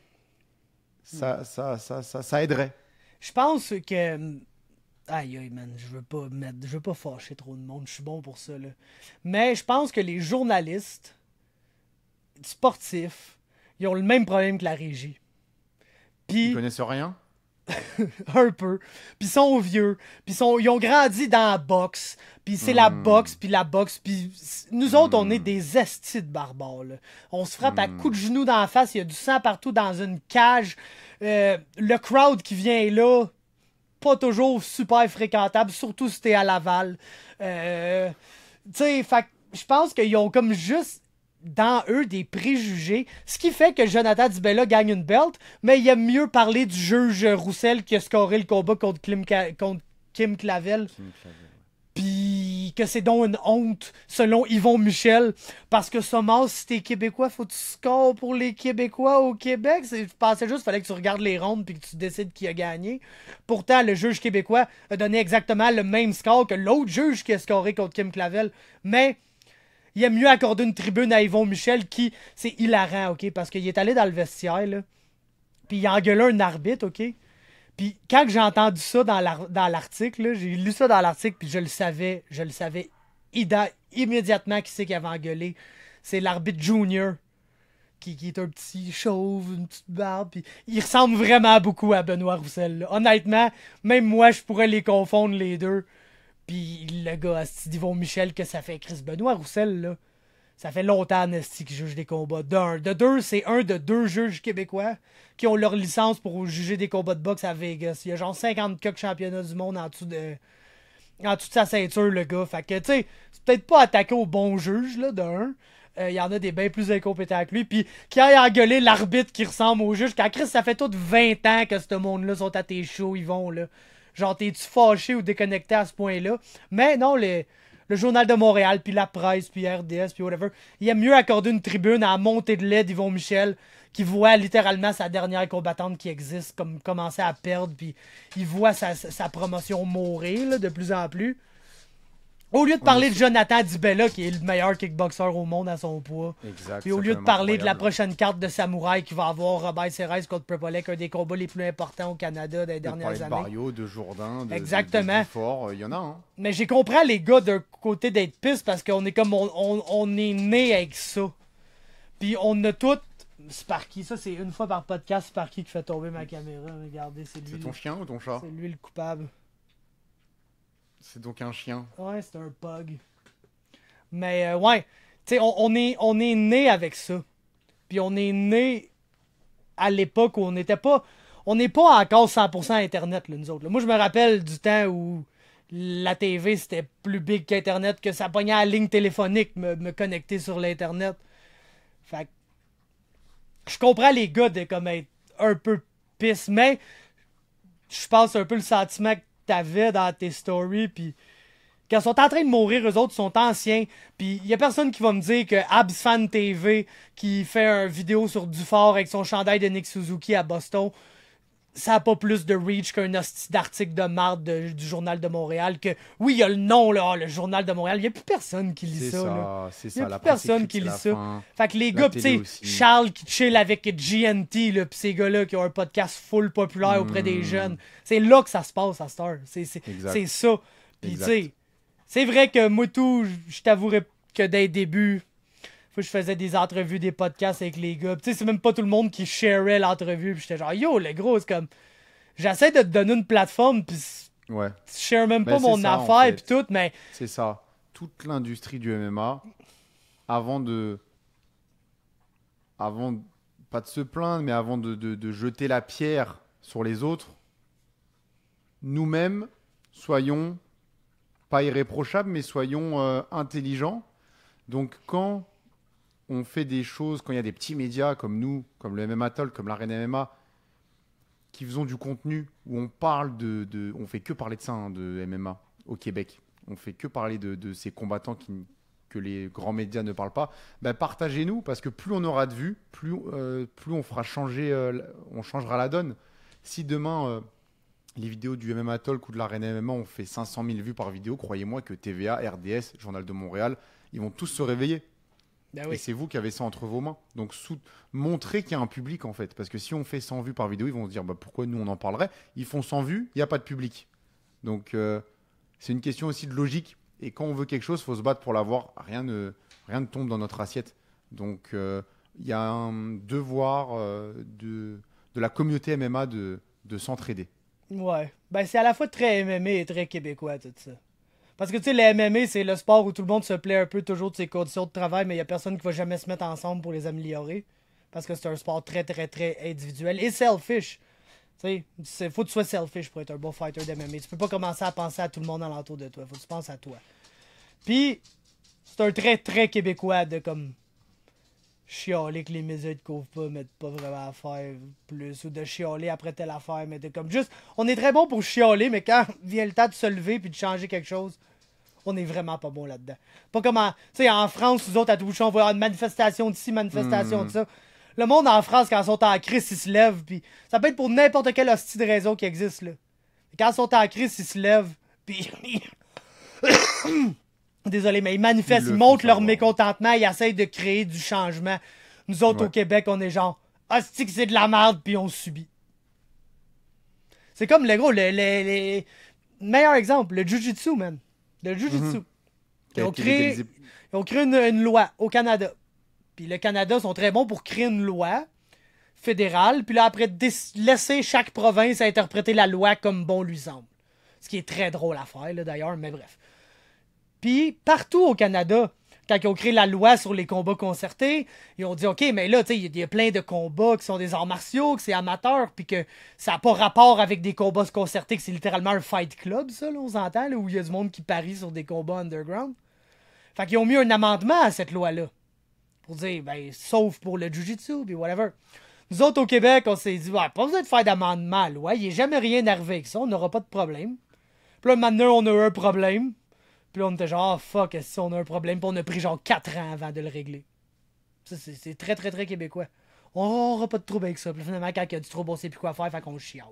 ça aiderait. Je pense que. Aïe, man, je veux pas fâcher trop de monde, je suis bon pour ça, là. Mais je pense que les journalistes sportifs, ils ont le même problème que la régie. Puis. Ils connaissent rien? Un peu. Puis ils sont vieux. Puis ils ont grandi dans la boxe. Puis c'est la boxe, puis la boxe. Puis nous autres, on est des estis de barbares, là. On se frappe à coups de genoux dans la face. Il y a du sang partout dans une cage. Le crowd qui vient là, pas toujours super fréquentable, surtout si t'es à Laval. Tu sais, je pense qu'ils ont comme juste dans eux des préjugés, ce qui fait que Jonathan Dibella gagne une belt, mais il aime mieux parler du juge Roussel qui a scoré le combat contre Kim Clavel. Puis que c'est donc une honte, selon Yvon Michel, parce que Sommar, si t'es Québécois, faut que tu scores pour les Québécois au Québec. Je pensais juste qu'il fallait que tu regardes les rondes puis que tu décides qui a gagné. Pourtant, le juge québécois a donné exactement le même score que l'autre juge qui a scoré contre Kim Clavel. Mais il aime mieux accorder une tribune à Yvon Michel qui, c'est hilarant, ok? Parce qu'il est allé dans le vestiaire, là, puis il a engueulé un arbitre, ok? Puis quand j'ai entendu ça dans l'article, j'ai lu ça dans l'article, puis je le savais immédiatement qui c'est qui avait engueulé. C'est l'arbitre Junior, qui est un petit chauve, une petite barbe, puis il ressemble vraiment beaucoup à Benoît Roussel, là. Honnêtement, même moi, je pourrais les confondre les deux. Puis le gars, Yvon Michel, que ça fait Chris Benoît Roussel, là. Ça fait longtemps, Nasty, qui juge des combats. De deux, c'est un de deux juges québécois qui ont leur licence pour juger des combats de boxe à Vegas. Il y a genre 50 coques championnats du monde en dessous de sa ceinture, le gars. Fait que, tu sais, c'est peut-être pas attaqué au bon juge, là, il y en a des bien plus incompétents que lui. Puis, quand il a engueulé l'arbitre qui ressemble au juge, quand Chris, ça fait tout 20 ans que ce monde-là sont à tes shows, ils vont, là. Genre, t'es-tu fâché ou déconnecté à ce point-là? Mais non, le Journal de Montréal, puis la presse, puis RDS, puis whatever, il aime mieux accorder une tribune à la montée de lait d'Yvon Michel, qui voit littéralement sa dernière combattante qui existe comme commencer à perdre, puis il voit sa promotion mourir là, de plus en plus. Au lieu de parler de Jonathan Dibella, qui est le meilleur kickboxer au monde à son poids. Exact. Puis au lieu de parler de la prochaine carte de samouraï qui va avoir Robert Serres contre Prepolek, un des combats les plus importants au Canada des dernières années. De Barrio, de Jourdain, Exactement. De Fort, il y en a, hein. Mais j'ai compris les gars d'un côté d'être pisse parce qu'on est comme on est né avec ça. Puis on a tout. Sparky, ça c'est une fois par podcast, Sparky qui fait tomber ma caméra. Regardez, c'est lui. C'est ton chien ou ton chat? C'est lui le coupable. C'est donc un chien. Ouais, c'est un pug. Mais ouais, tu sais, on est né avec ça. Puis on est né à l'époque où on n'est pas encore 100% Internet, là, nous autres. Là. Moi, je me rappelle du temps où la TV, c'était plus big qu'Internet, que ça pognait à la ligne téléphonique, me connecter sur l'Internet. Fait que je comprends les gars de comme être un peu pisse, mais je pense un peu le sentiment que t'avais dans tes stories, puis quand ils sont en train de mourir, eux autres sont anciens, puis il y a personne qui va me dire que Absfan TV, qui fait une vidéo sur Dufort avec son chandail de Nick Suzuki à Boston, ça a pas plus de reach qu'un hostie d'article de marde du Journal de Montréal, que oui, il y a le nom, là, le Journal de Montréal, il y a plus personne qui lit ça, là. C'est Il y a ça, plus personne qui lit ça. Fin, fait que les gars, tu sais, Charles qui chill avec GNT, là, pis ces gars-là qui ont un podcast full populaire auprès des jeunes, c'est là que ça se passe à cette heure. C'est ça. Pis tu sais, c'est vrai que moi tout, je t'avouerais que dès le début, je faisais des entrevues, des podcasts avec les gars. Tu sais, c'est même pas tout le monde qui shareait l'entrevue. Puis j'étais genre, yo, le gros, c'est comme, j'essaie de te donner une plateforme, puis ouais. Tu shares même pas mon affaire, en fait. Puis tout, mais... C'est ça. Toute l'industrie du MMA, avant pas de se plaindre, mais avant de jeter la pierre sur les autres, nous-mêmes, soyons pas irréprochables, mais soyons intelligents. Donc, quand on fait des choses, quand il y a des petits médias comme nous, comme le MMA Talk, comme l'Arena MMA, qui faisons du contenu où on parle on fait que parler de ça, hein, de MMA au Québec. On fait que parler de ces combattants que les grands médias ne parlent pas. Ben, partagez-nous, parce que plus on aura de vues, plus on fera changer, on changera la donne. Si demain, les vidéos du MMA Talk ou de l'Arena MMA ont fait 500 000 vues par vidéo, croyez-moi que TVA, RDS, Journal de Montréal, ils vont tous se réveiller. Ben oui. Et c'est vous qui avez ça entre vos mains. Donc, montrez qu'il y a un public, en fait. Parce que si on fait 100 vues par vidéo, ils vont se dire pourquoi nous, on en parlerait. Ils font 100 vues, il n'y a pas de public. Donc, c'est une question aussi de logique. Et quand on veut quelque chose, il faut se battre pour l'avoir. Rien ne tombe dans notre assiette. Donc, il y a un devoir de la communauté MMA de s'entraider. Ouais. Ben, c'est à la fois très MMA et très québécois, tout ça. Parce que, tu sais, le MMA, c'est le sport où tout le monde se plaît un peu toujours de ses conditions de travail, mais il n'y a personne qui va jamais se mettre ensemble pour les améliorer. Parce que c'est un sport très, très, très individuel et selfish. Tu sais, faut que tu sois selfish pour être un bon fighter d'MMA. Tu peux pas commencer à penser à tout le monde alentour de toi. Faut que tu penses à toi. Puis, c'est un très, très québécois de comme chialer que les médias ne te couvrent pas, mais pas vraiment à faire plus, ou de chialer après telle affaire, mais de comme juste, on est très bon pour chialer, mais quand vient le temps de se lever puis de changer quelque chose, on est vraiment pas bon là-dedans. Pas comme tu sais, en France, nous autres, à tout bout de champ, on voit une manifestation d'ici, manifestation de ça. Le monde en France, quand ils sont en crise, ils se lèvent, puis ça peut être pour n'importe quelle hostie de raison qui existe, là. Quand ils sont en crise, ils se lèvent, puis... Désolé, mais ils manifestent, ils montrent leur mécontentement, ils essayent de créer du changement. Nous autres, au Québec, on est genre, hostie que c'est de la merde, puis on subit. C'est comme, le gros, le meilleur exemple, le Jiu-Jitsu, man. Le Jiu-Jitsu. Ils ont créé une loi au Canada. Puis le Canada sont très bons pour créer une loi fédérale, puis là, après, laisser chaque province interpréter la loi comme bon lui semble. Ce qui est très drôle à faire, là, d'ailleurs, mais bref. Puis, partout au Canada, quand ils ont créé la loi sur les combats concertés, ils ont dit, OK, mais là, tu sais, il y a plein de combats qui sont des arts martiaux, que c'est amateur, puis que ça n'a pas rapport avec des combats concertés, que c'est littéralement un fight club, ça, là, on s'entend, là, où il y a du monde qui parie sur des combats underground. Fait qu'ils ont mis un amendement à cette loi-là. Pour dire, ben, sauf pour le Jiu-Jitsu, puis whatever. Nous autres, au Québec, on s'est dit, ouais, pas besoin de faire d'amendement à la loi, il n'est jamais rien arrivé avec ça, on n'aura pas de problème. Puis là, maintenant, on a eu un problème. Puis là, on était genre, oh, fuck, si on a un problème, puis on a pris genre 4 ans avant de le régler. Ça, c'est très, très, très québécois. On n'aura pas de trouble avec ça. Puis finalement, quand il y a du trouble, on sait plus quoi faire, fait qu'on chiale.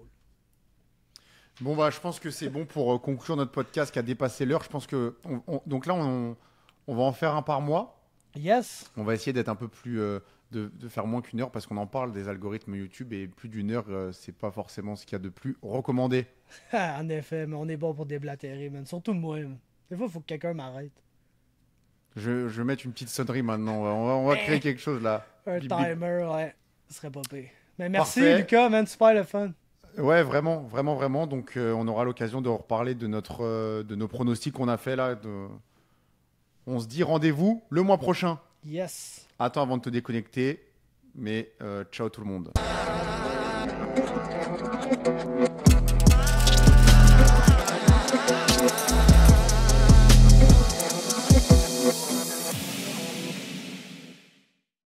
Bon, bah, je pense que c'est bon pour conclure notre podcast qui a dépassé l'heure. Je pense que. Donc là, on va en faire un par mois. Yes. On va essayer d'être un peu plus. De faire moins qu'une heure parce qu'on en parle des algorithmes YouTube et plus d'une heure, c'est pas forcément ce qu'il y a de plus recommandé. En effet, mais on est bon pour déblatérer, man. Surtout moi, man. Des fois, il faut que quelqu'un m'arrête. Je vais mettre une petite sonnerie maintenant. On va créer quelque chose là. Un bip, timer, bip. ouais. Ce serait pas pire. Mais merci, Parfait. Lucas, man. Super le fun. Ouais, vraiment, vraiment, vraiment. Donc, on aura l'occasion de reparler de nos pronostics qu'on a fait là. On se dit rendez-vous le mois prochain. Yes. Attends avant de te déconnecter. Mais ciao tout le monde.